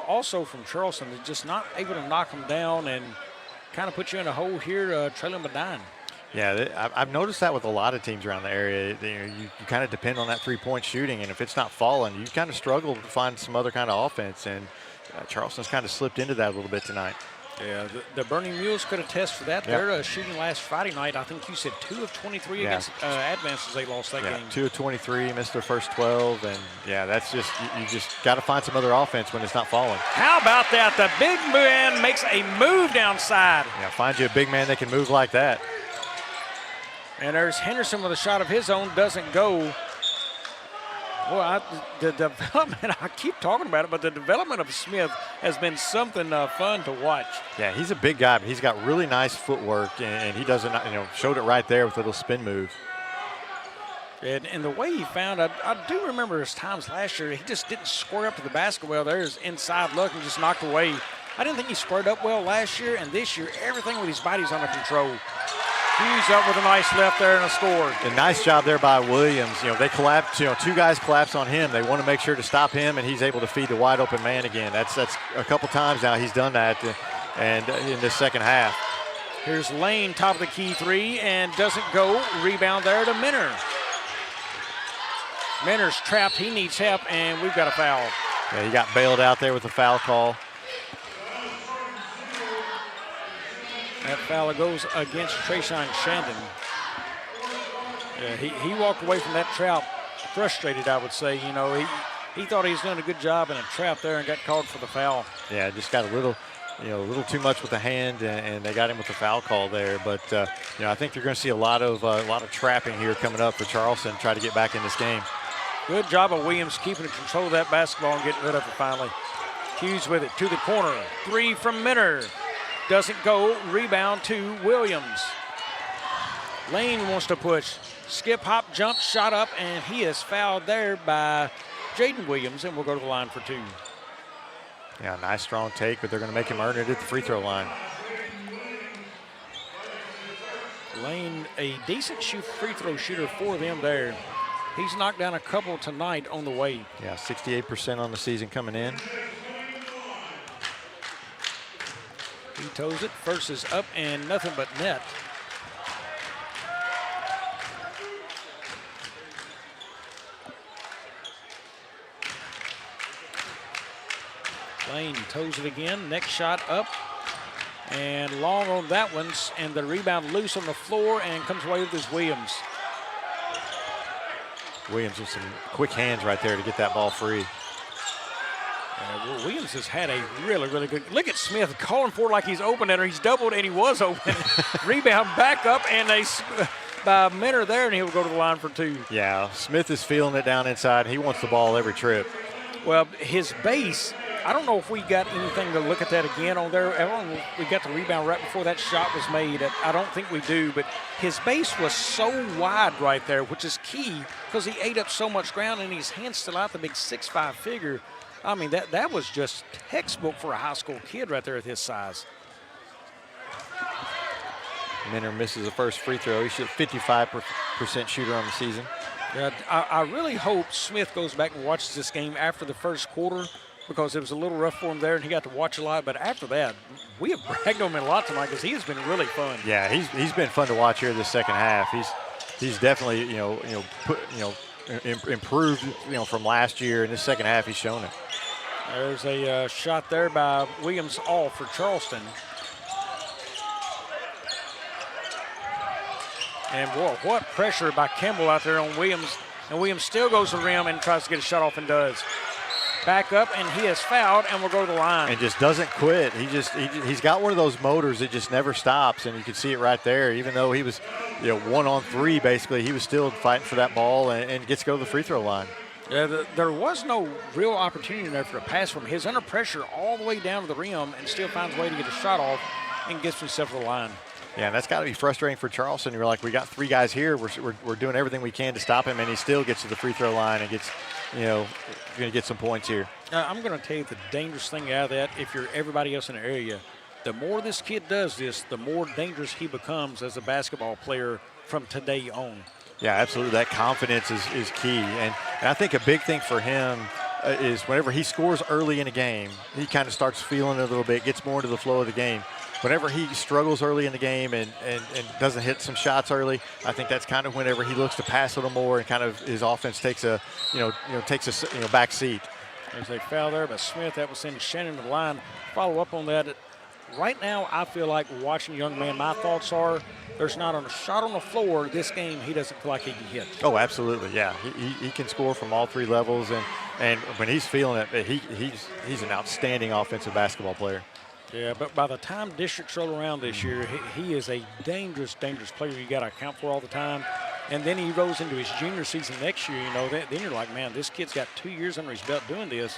[SPEAKER 7] also from Charleston, they're just not able to knock them down and kind of put you in a hole here, trailing by 9.
[SPEAKER 11] Yeah, I've noticed that with a lot of teams around the area. You kind of depend on that three-point shooting, and if it's not falling, you kind of struggle to find some other kind of offense, and Charleston's kind of slipped into that a little bit tonight.
[SPEAKER 7] Yeah, the Burning Mules could attest for that. Yep. They're shooting last Friday night. I think you said 2 of 23 against Advances. They lost that game.
[SPEAKER 11] 2 of 23, missed their first 12, and that's just you just got to find some other offense when it's not falling.
[SPEAKER 7] How about that? The big man makes a move downside.
[SPEAKER 11] Yeah, find you a big man that can move like that.
[SPEAKER 7] And there's Henderson with a shot of his own, doesn't go. Well, the development, I keep talking about it, but the development of Smith has been something fun to watch.
[SPEAKER 11] Yeah, he's a big guy, but he's got really nice footwork, and he doesn't, showed it right there with a little spin move.
[SPEAKER 7] And the way he found, I do remember his times last year, he just didn't square up to the basket well. There's inside look and just knocked away. I didn't think he squared up well last year, and this year, everything with his body's under control. Hughes up with a nice left there and a score.
[SPEAKER 11] A nice job there by Williams. They collapse, 2 guys collapse on him. They want to make sure to stop him, and he's able to feed the wide open man again. That's a couple times now he's done that, and in this second half.
[SPEAKER 7] Here's Lane, top of the key 3, and doesn't go. Rebound there to Minner. Minner's trapped. He needs help, and we've got a foul.
[SPEAKER 11] Yeah, he got bailed out there with a foul call.
[SPEAKER 7] That foul goes against Trayshawn Shandon. He walked away from that trap frustrated, I would say. You know, he thought he was doing a good job in a trap there and got called for the foul.
[SPEAKER 11] Yeah, just got a little too much with the hand, and they got him with the foul call there. But I think you're going to see a lot of trapping here coming up for Charleston, try to get back in this game.
[SPEAKER 7] Good job of Williams keeping control of that basketball and getting rid of it finally. Hughes with it to the corner. 3 from Minner. Doesn't go. Rebound to Williams. Lane wants to push. Skip, hop, jump, shot up, and he is fouled there by Jaden Williams, and we'll go to the line for 2.
[SPEAKER 11] Yeah, nice strong take, but they're going to make him earn it at the free throw line.
[SPEAKER 7] Lane, a decent free throw shooter for them there. He's knocked down a couple tonight on the way.
[SPEAKER 11] Yeah, 68% on the season coming in.
[SPEAKER 7] He toes it. First is up and nothing but net. Lane toes it again. Next shot up and long on that one, and the rebound loose on the floor and comes away with his Williams.
[SPEAKER 11] Williams with some quick hands right there to get that ball free.
[SPEAKER 7] Williams has had a really, really good. Look at Smith calling for it like he's open at her. He's doubled and he was open. Rebound back up and by Minner there, and he'll go to the line for 2.
[SPEAKER 11] Yeah, Smith is feeling it down inside. He wants the ball every trip.
[SPEAKER 7] Well, his base, I don't know if we got anything to look at that again on there. We got the rebound right before that shot was made. I don't think we do, but his base was so wide right there, which is key because he ate up so much ground and his hands still out the big 6'5" figure. I mean, that was just textbook for a high school kid right there at his size.
[SPEAKER 11] Minner misses the first free throw. He's a 55% shooter on the season.
[SPEAKER 7] Yeah, I really hope Smith goes back and watches this game after the first quarter because it was a little rough for him there and he got to watch a lot. But after that, we have bragged on him a lot tonight because he has been really fun.
[SPEAKER 11] Yeah, he's been fun to watch here this second half. He's definitely improved from last year. In this second half, he's shown it.
[SPEAKER 7] There's a shot there by Williams, all for Charleston. And boy, what pressure by Kimball out there on Williams. And Williams still goes to the rim and tries to get a shot off and does. Back up, and he is fouled, and will go to the line.
[SPEAKER 11] And just doesn't quit. He's got one of those motors that just never stops, and you can see it right there. Even though he was 1-on-3 basically, he was still fighting for that ball and gets to go to the free throw line.
[SPEAKER 7] Yeah, there was no real opportunity there for a pass from his under pressure all the way down to the rim and still finds a way to get a shot off and gets himself to the line.
[SPEAKER 11] Yeah, and that's got to be frustrating for Charleston. You're like, we got 3 guys here. We're doing everything we can to stop him, and he still gets to the free throw line and gets, going to get some points here.
[SPEAKER 7] I'm going to tell you the dangerous thing out of that, if you're everybody else in the area, the more this kid does this, the more dangerous he becomes as a basketball player from today on.
[SPEAKER 11] Yeah, absolutely. That confidence is key. And I think a big thing for him is whenever he scores early in a game, he kind of starts feeling it a little bit, gets more into the flow of the game. Whenever he struggles early in the game and doesn't hit some shots early, I think that's kind of whenever he looks to pass a little more and kind of his offense takes a back seat.
[SPEAKER 7] There's a foul there by Smith. That will send Shannon to the line. Follow up on that. Right now, I feel like watching young man, my thoughts are there's not a shot on the floor this game he doesn't feel like he can hit.
[SPEAKER 11] Oh, absolutely, yeah. He can score from all 3 levels, and when he's feeling it, he's an outstanding offensive basketball player.
[SPEAKER 7] Yeah, but by the time districts roll around this year, he is a dangerous, dangerous player you got to account for all the time. And then he rolls into his junior season next year, then you're like, man, this kid's got 2 years under his belt doing this.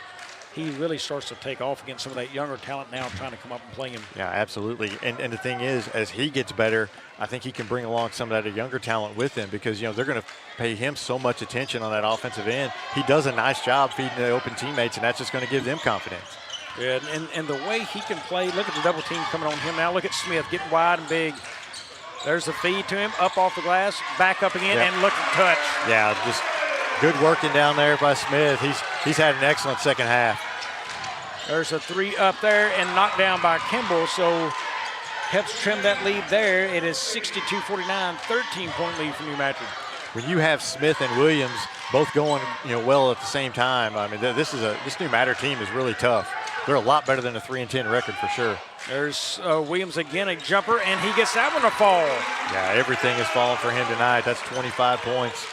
[SPEAKER 7] He really starts to take off against some of that younger talent now trying to come up and play him.
[SPEAKER 11] Yeah, absolutely. And the thing is, as he gets better, I think he can bring along some of that younger talent with him because, they're going to pay him so much attention on that offensive end. He does a nice job feeding the open teammates, and that's just going to give them confidence.
[SPEAKER 7] Yeah, and the way he can play, look at the double team coming on him now. Look at Smith getting wide and big. There's the feed to him, up off the glass, back up again, and look at the touch.
[SPEAKER 11] Yeah, just good working down there by Smith. He's had an excellent second half.
[SPEAKER 7] There's a 3 up there and knocked down by Kimball, so helps trim that lead there. It is 62-49, 13-point lead for New Madrid.
[SPEAKER 11] When you have Smith and Williams both going, well at the same time, I mean, this New Madrid team is really tough. They're a lot better than a 3-10 record for sure.
[SPEAKER 7] There's Williams again, a jumper, and he gets that one to fall.
[SPEAKER 11] Yeah, everything is falling for him tonight. That's 25 points.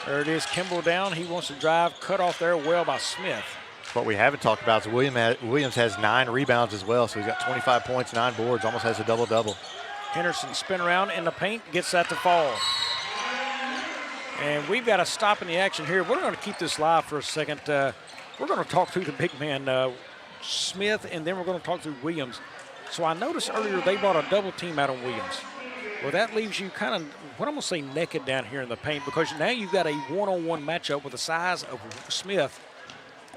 [SPEAKER 7] There it is, Kimball down. He wants to drive, cut off there well by Smith.
[SPEAKER 11] What we haven't talked about is Williams has 9 rebounds as well, so he's got 25 points, 9 boards, almost has a double-double.
[SPEAKER 7] Henderson spin around in the paint, gets that to fall. And we've got to stop in the action here. We're going to keep this live for a second. We're going to talk through the big man, Smith, and then we're going to talk through Williams. So I noticed earlier they brought a double team out on Williams. Well, that leaves you kind of, what I'm going to say, naked down here in the paint, because now you've got a one-on-one matchup with the size of Smith.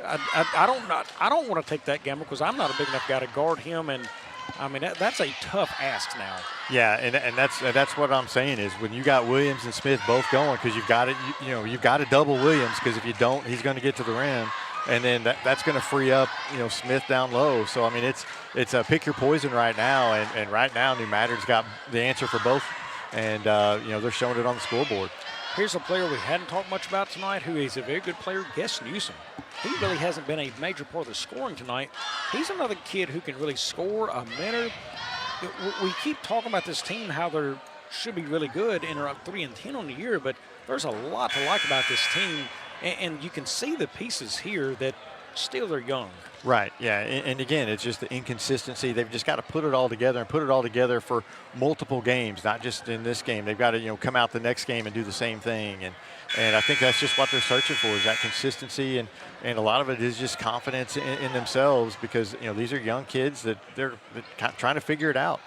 [SPEAKER 7] I don't want to take that gamble because I'm not a big enough guy to guard him, and I mean that's a tough ask now.
[SPEAKER 11] Yeah, and that's what I'm saying is when you got Williams and Smith both going, because you've got it, you've got to double Williams, because if you don't, he's going to get to the rim, and then that's going to free up Smith down low. So I mean it's a pick your poison right now, and right now New Madrid's got the answer for both, and they're showing it on the scoreboard.
[SPEAKER 7] Here's a player we hadn't talked much about tonight, who is a very good player, Guess Newsom. He really hasn't been a major part of the scoring tonight. He's another kid who can really score a minute. We keep talking about this team, how they should be really good, and they're up 3-10 on the year, but there's a lot to like about this team, and you can see the pieces here that still they're young.
[SPEAKER 11] Right, yeah, and again, it's just the inconsistency. They've just got to put it all together and put it all together for multiple games, not just in this game. They've got to, come out the next game and do the same thing, and I think that's just what they're searching for, is that consistency, and a lot of it is just confidence in themselves, because, these are young kids that they're trying to figure it out.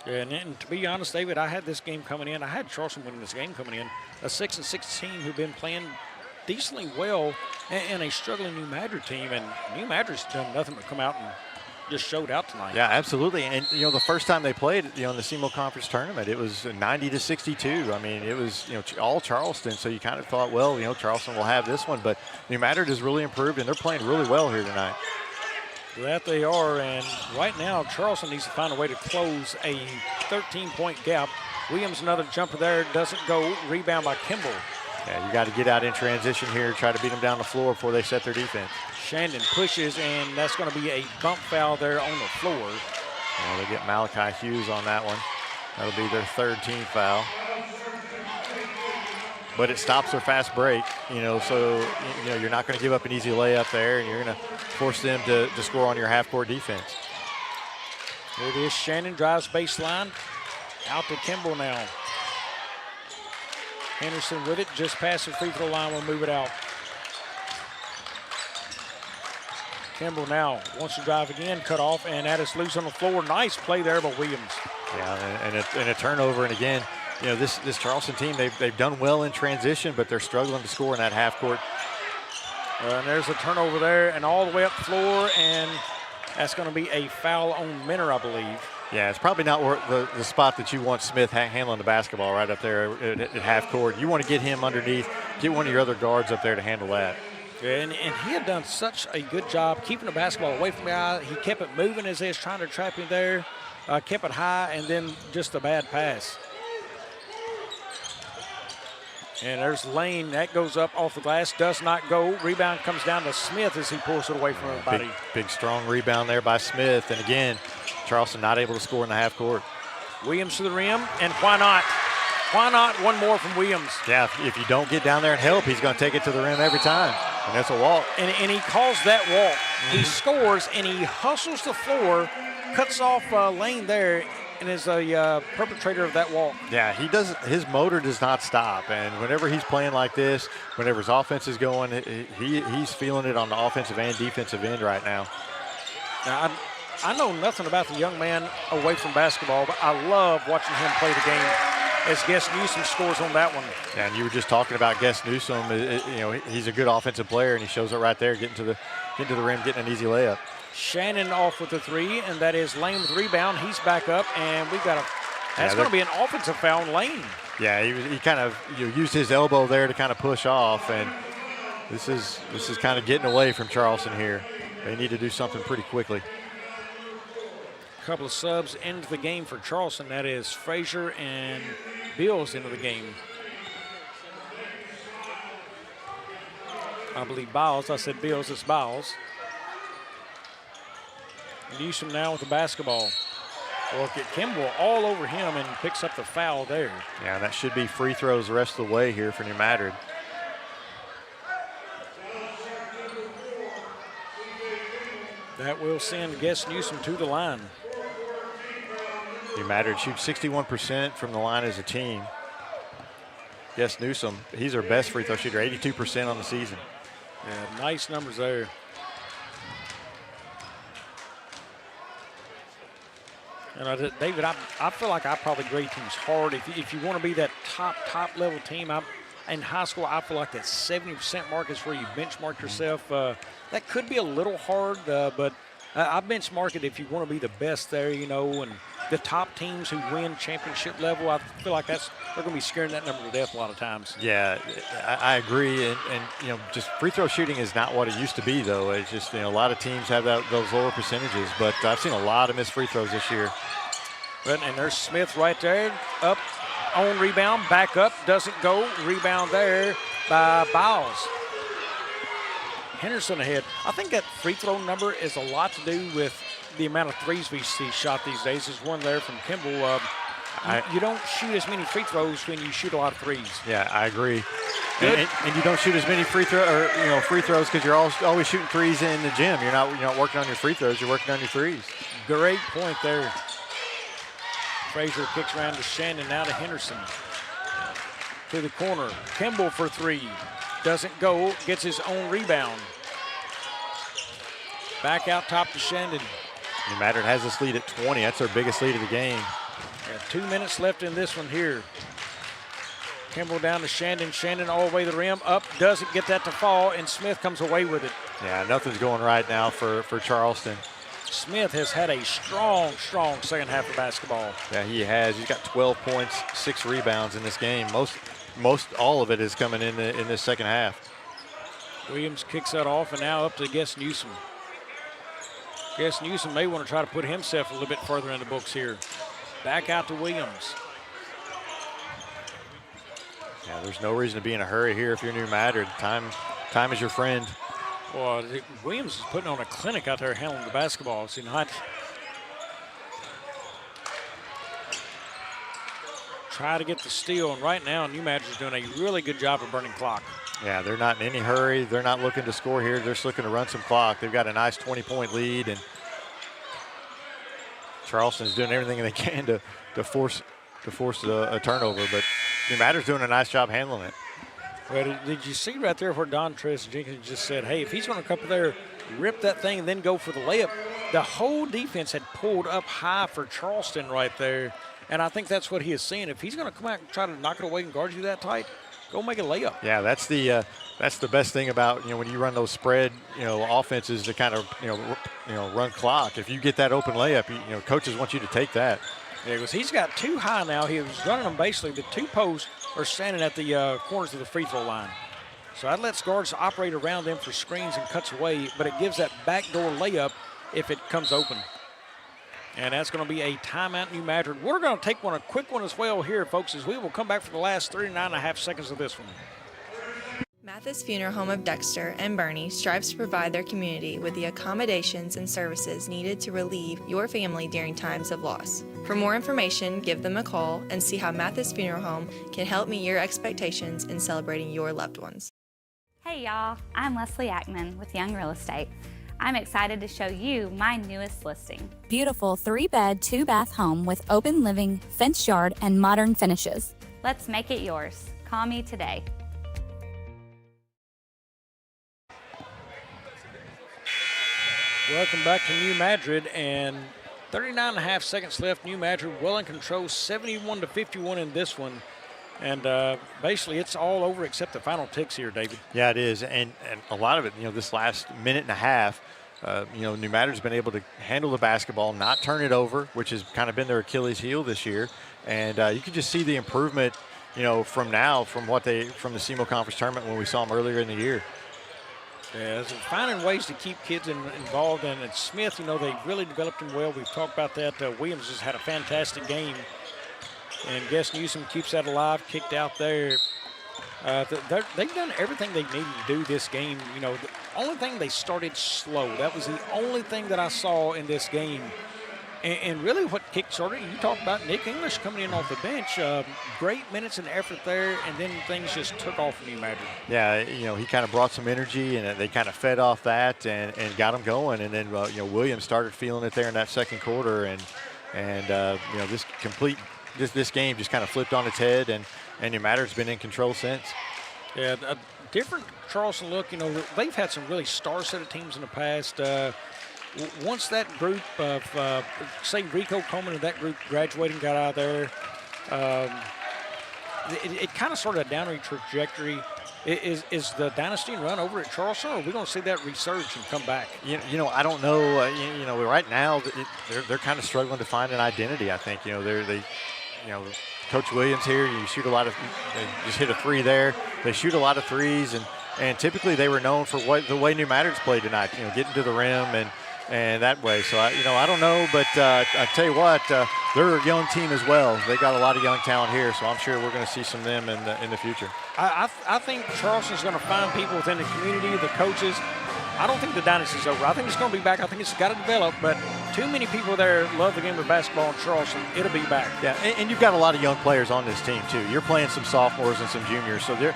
[SPEAKER 7] And to be honest, David, I had this game coming in. I had Charleston winning this game coming in, a 6-6 team who've been playing decently well, and a struggling New Madrid team, and New Madrid's done nothing but come out and just showed out tonight.
[SPEAKER 11] Yeah, absolutely. And the first time they played, in the CMO Conference tournament, it was 90-62. I mean, it was all Charleston. So you kind of thought, well, Charleston will have this one, but New Madrid has really improved, and they're playing really well here tonight.
[SPEAKER 7] That they are, and right now Charleston needs to find a way to close a 13-point gap. Williams another jumper there, doesn't go. Rebound by Kimball.
[SPEAKER 11] Yeah, you got to get out in transition here, try to beat them down the floor before they set their defense.
[SPEAKER 7] Shandon pushes, and that's going to be a bump foul there on the floor.
[SPEAKER 11] Well, they get Malachi Hughes on that one. That'll be their 3rd team foul. But it stops their fast break, so you're not going to give up an easy layup there, and you're going to force them to score on your half-court defense.
[SPEAKER 7] Here it is. Shannon drives baseline. Out to Kimball now. Henderson with it, just past the free throw line, will move it out. Kimball now wants to drive again, cut off, and that is loose on the floor. Nice play there by Williams.
[SPEAKER 11] Yeah, and a turnover, and again, this Charleston team, they've done well in transition, but they're struggling to score in that half court.
[SPEAKER 7] And there's a turnover there, and all the way up the floor, and that's going to be a foul on Minner, I believe.
[SPEAKER 11] Yeah, it's probably not the spot that you want Smith handling the basketball right up there at half court. You want to get him underneath, get one of your other guards up there to handle that.
[SPEAKER 7] And he had done such a good job keeping the basketball away from the guy. He kept it moving as they was trying to trap him there, kept it high, and then just a bad pass. And there's Lane. That goes up off the glass, does not go. Rebound comes down to Smith as he pulls it away from everybody.
[SPEAKER 11] Big strong rebound there by Smith. And again, Charleston not able to score in the half court.
[SPEAKER 7] Williams to the rim, and why not? Why not one more from Williams?
[SPEAKER 11] Yeah, if you don't get down there and help, he's going to take it to the rim every time. And that's a walk.
[SPEAKER 7] And he calls that walk. He scores, and he hustles the floor, cuts off Lane there, and is a perpetrator of that walk.
[SPEAKER 11] Yeah, his motor does not stop. And whenever he's playing like this, whenever his offense is going, he's feeling it on the offensive and defensive end right now.
[SPEAKER 7] Now, I know nothing about the young man away from basketball, but I love watching him play the game as Guess Newsom scores on that one.
[SPEAKER 11] Yeah, and you were just talking about Guess Newsom. He's a good offensive player, and he shows it right there, getting to the rim, getting an easy layup.
[SPEAKER 7] Shannon off with the 3, and that is Lane with the rebound. He's back up, and we've got that's going to be an offensive foul on Lane.
[SPEAKER 11] Yeah, he kind of used his elbow there to kind of push off, and this is kind of getting away from Charleston here. They need to do something pretty quickly.
[SPEAKER 7] Couple of subs into the game for Charleston. That is Frazier and Bills into the game. I believe Biles. I said Bills, it's Biles. Newsom now with the basketball. Look at Kimball all over him and picks up the foul there.
[SPEAKER 11] Yeah, that should be free throws the rest of the way here for New Madrid.
[SPEAKER 7] That will send Guess Newsom to the line.
[SPEAKER 11] New Madrid shoots 61% from the line as a team. Guess Newsom, he's our best free throw shooter, 82% on the season.
[SPEAKER 7] Yeah, nice numbers there. And David, I feel like I probably grade teams hard. If you want to be that top level team, in high school, I feel like that 70% mark is where you benchmark yourself. That could be a little hard, but I benchmark it if you want to be the best there, you know, and the top teams who win championship level, I feel like they're going to be scaring that number to death a lot of times.
[SPEAKER 11] Yeah, I agree. And you know, just free throw shooting is not what it used to be, though. It's just, you know, a lot of teams have those lower percentages, but I've seen a lot of missed free throws this year.
[SPEAKER 7] And there's Smith right there, up on rebound, back up, doesn't go. Rebound there by Biles. Henderson ahead. I think that free throw number is a lot to do with the amount of threes we see shot these days. There's one there from Kimball. You don't shoot as many free throws when you shoot a lot of threes.
[SPEAKER 11] Yeah, I agree. And you don't shoot as many free throws because you're always shooting threes in the gym. You're not working on your free throws. You're working on your threes.
[SPEAKER 7] Great point there. Frazier kicks around to Shannon, now to Henderson. To the corner. Kimball for three. Doesn't go. Gets his own rebound. Back out top to Shandon.
[SPEAKER 11] New Madrid has this lead at 20. That's their biggest lead of the game.
[SPEAKER 7] 2 minutes left in this one here. Kimball down to Shandon. Shandon all the way to the rim. Up. Doesn't get that to fall, and Smith comes away with it.
[SPEAKER 11] Yeah, nothing's going right now for Charleston.
[SPEAKER 7] Smith has had a strong second half of basketball.
[SPEAKER 11] Yeah, he has. He's got 12 points, 6 rebounds in this game. Most all of it is coming in this second half.
[SPEAKER 7] Williams kicks that off, and now up to Guess Newsom. Guess Newsom may want to try to put himself a little bit further in the books here. Back out to Williams.
[SPEAKER 11] Yeah, there's no reason to be in a hurry here if you're New Madrid. Time is your friend.
[SPEAKER 7] Well, Williams is putting on a clinic out there handling the basketball. So, try to get the steal, and right now New Madrid is doing a really good job of burning clock.
[SPEAKER 11] Yeah, they're not in any hurry. They're not looking to score here. They're just looking to run some clock. They've got a nice 20-point lead, and Charleston's doing everything they can to force a turnover, but New Madrid's doing a nice job handling it.
[SPEAKER 7] Well, did you see right there where Don Jenkins just said, hey, if he's going to come up there, rip that thing and then go for the layup? The whole defense had pulled up high for Charleston right there, and I think that's what he is seeing. If he's going to come out and try to knock it away and guard you that tight, go make a layup.
[SPEAKER 11] Yeah, that's the best thing about, you know, when you run those spread, you know, offenses to kind of, run clock. If you get that open layup, you know, coaches want you to take that.
[SPEAKER 7] Yeah, because he's got two high now. He was running them basically. The two posts are standing at the corners of the free throw line. So that lets guards operate around them for screens and cuts away, but it gives that backdoor layup if it comes open. And that's going to be a timeout, New Madrid. We're going to take a quick one as well here, folks, as we will come back for the last 39.5 seconds of this one.
[SPEAKER 1] Mathis Funeral Home of Dexter and Bernie strives to provide their community with the accommodations and services needed to relieve your family during times of loss. For more information, give them a call and see how Mathis Funeral Home can help meet your expectations in celebrating your loved ones.
[SPEAKER 8] Hey y'all, I'm Leslie Ackman with Young Real Estate. I'm excited to show you my newest listing.
[SPEAKER 9] Beautiful 3-bed, 2-bath home with open living, fenced yard, and modern finishes.
[SPEAKER 8] Let's make it yours. Call me today.
[SPEAKER 7] Welcome back to New Madrid, and 39.5 seconds left. New Madrid well in control, 71-51 in this one. And basically it's all over except the final ticks here, David.
[SPEAKER 11] Yeah, it is. And a lot of it, you know, this last minute and a half, New Madrid's been able to handle the basketball, not turn it over, which has kind of been their Achilles heel this year. And you can just see the improvement, you know, from the SEMO Conference tournament when we saw them earlier in the year.
[SPEAKER 7] Yeah, so finding ways to keep kids involved. And Smith, you know, they really developed him well. We've talked about that. Williams has had a fantastic game. And Guess Newsom keeps that alive, kicked out there. They've done everything they needed to do this game. You know, the only thing they started slow. That was the only thing that I saw in this game. And really what kick-started, you talked about Nick English coming in off the bench. Great minutes and effort there, and then things just took off for New Madrid.
[SPEAKER 11] Yeah, he kind of brought some energy, and they kind of fed off that and got them going. And then, Williams started feeling it there in that second quarter. And this game just kind of flipped on its head, and New Madrid's been in control since.
[SPEAKER 7] Yeah, a different Charleston look. They've had some really star-studded teams in the past. Once that group of, say, Rico Coleman and that group graduated and got out of there, it kind of started a downward trajectory. Is the dynasty run over at Charleston, or are we going to see that resurge and come back?
[SPEAKER 11] I don't know. Right now, they're kind of struggling to find an identity. I think Coach Williams here. You shoot a lot of. They just hit a three there. They shoot a lot of threes, and typically they were known for the way New Madrid's played tonight. Getting to the rim and that way. So I don't know, but I tell you what, they're a young team as well. They got a lot of young talent here, so I'm sure we're going to see some of them in the future.
[SPEAKER 7] I think Charleston's going to find people within the community, the coaches. I don't think the dynasty's over. I think it's going to be back. I think it's got to develop, but too many people there love the game of basketball in Charleston. It'll be back.
[SPEAKER 11] Yeah, and you've got a lot of young players on this team too. You're playing some sophomores and some juniors, so you're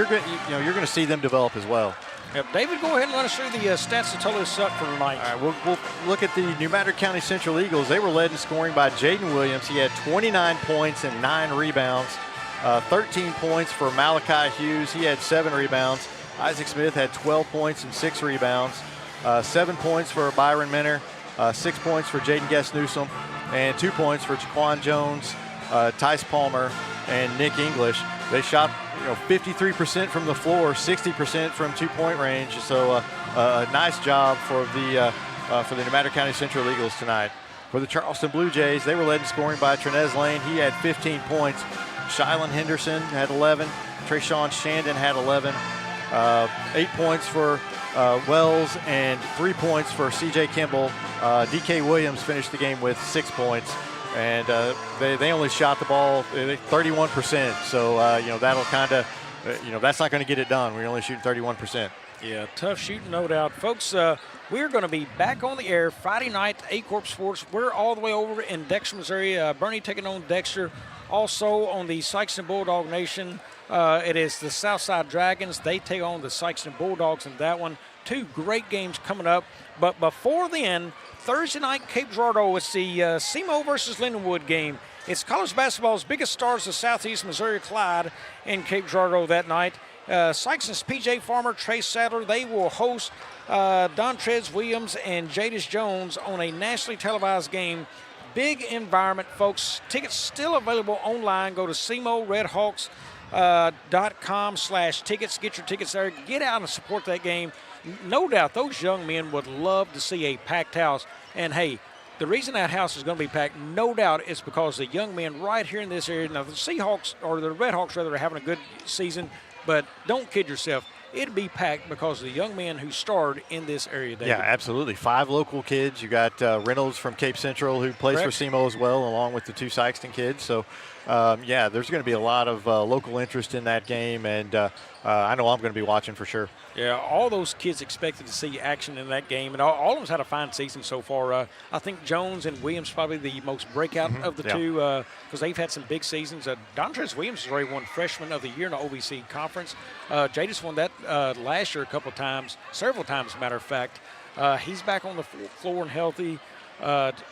[SPEAKER 11] going to see them develop as well.
[SPEAKER 7] Yep. David, go ahead and run us through the stats that total us up for tonight.
[SPEAKER 11] All right, we'll look at the New Madrid County Central Eagles. They were led in scoring by Jaden Williams. He had 29 points and 9 rebounds. 13 points for Malachi Hughes. He had 7 rebounds. Isaac Smith had 12 points and 6 rebounds. 7 points for Byron Minner. 6 points for Jaden Guest-Newsome. And 2 points for Jaquan Jones, Tice Palmer, and Nick English. They shot 53% from the floor, 60% from two-point range. So a nice job for the New Madrid County Central Eagles tonight. For the Charleston Blue Jays, they were led in scoring by Trenez Lane. He had 15 points. Shylon Henderson had 11. Trayshawn Shandon had 11. 8 points for Wells and 3 points for C.J. Kimball. D.K. Williams finished the game with 6 points. And they only shot the ball 31%. So, that'll kind of, that's not going to get it done. We're only shooting 31%.
[SPEAKER 7] Yeah, tough shooting, no doubt. Folks, we're going to be back on the air Friday night, Aycorp Sports. We're all the way over in Dexter, Missouri. Bernie taking on Dexter. Also on the Sykeston Bulldog Nation, it is the Southside Dragons. They take on the Sykeston Bulldogs in that one. 2 great games coming up. But before then, Thursday night, Cape Girardeau, it's the SEMO versus Lindenwood game. It's college basketball's biggest stars of Southeast Missouri, Clyde, in Cape Girardeau that night. Sykeston's P.J. Farmer, Trace Sadler, they will host Dontrez Williams and Jadis Jones on a nationally televised game. Big environment, folks. Tickets still available online. Go to SEMORedHawks.com/tickets. Get your tickets there. Get out and support that game. No doubt those young men would love to see a packed house. And, hey, the reason that house is going to be packed, no doubt, is because the young men right here in this area. Now, the Seahawks, or the Red Hawks, rather, are having a good season. But don't kid yourself. It'd be packed because of the young men who starred in this area, David.
[SPEAKER 11] Yeah, absolutely. 5 local kids. You got Reynolds from Cape Central who plays for SEMO as well, along with the 2 Sykeston kids. So, there's going to be a lot of local interest in that game, and I know I'm going to be watching for sure.
[SPEAKER 7] Yeah, all those kids expected to see action in that game, and all of them had a fine season so far. I think Jones and Williams probably the most breakout of the two because they've had some big seasons. Dontrez Williams has already won Freshman of the Year in the OVC Conference. Jadis won that last year a couple of times, several times, as a matter of fact. He's back on the floor and healthy.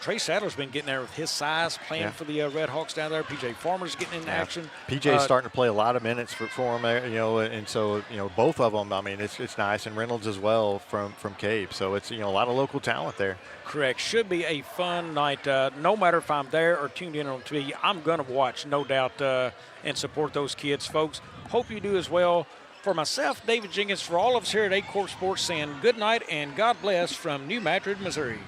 [SPEAKER 7] Trey Sadler's been getting there with his size, playing for the Red Hawks down there. P.J. Farmer's getting in action.
[SPEAKER 11] P.J.'s starting to play a lot of minutes for him, and so, both of them, I mean, it's nice. And Reynolds as well from Cape. So it's, a lot of local talent there.
[SPEAKER 7] Correct. Should be a fun night. No matter if I'm there or tuned in on TV, I'm going to watch, no doubt, and support those kids, folks. Hope you do as well. For myself, David Jenkins, for all of us here at Aycorp Sports, saying good night and God bless from New Madrid, Missouri.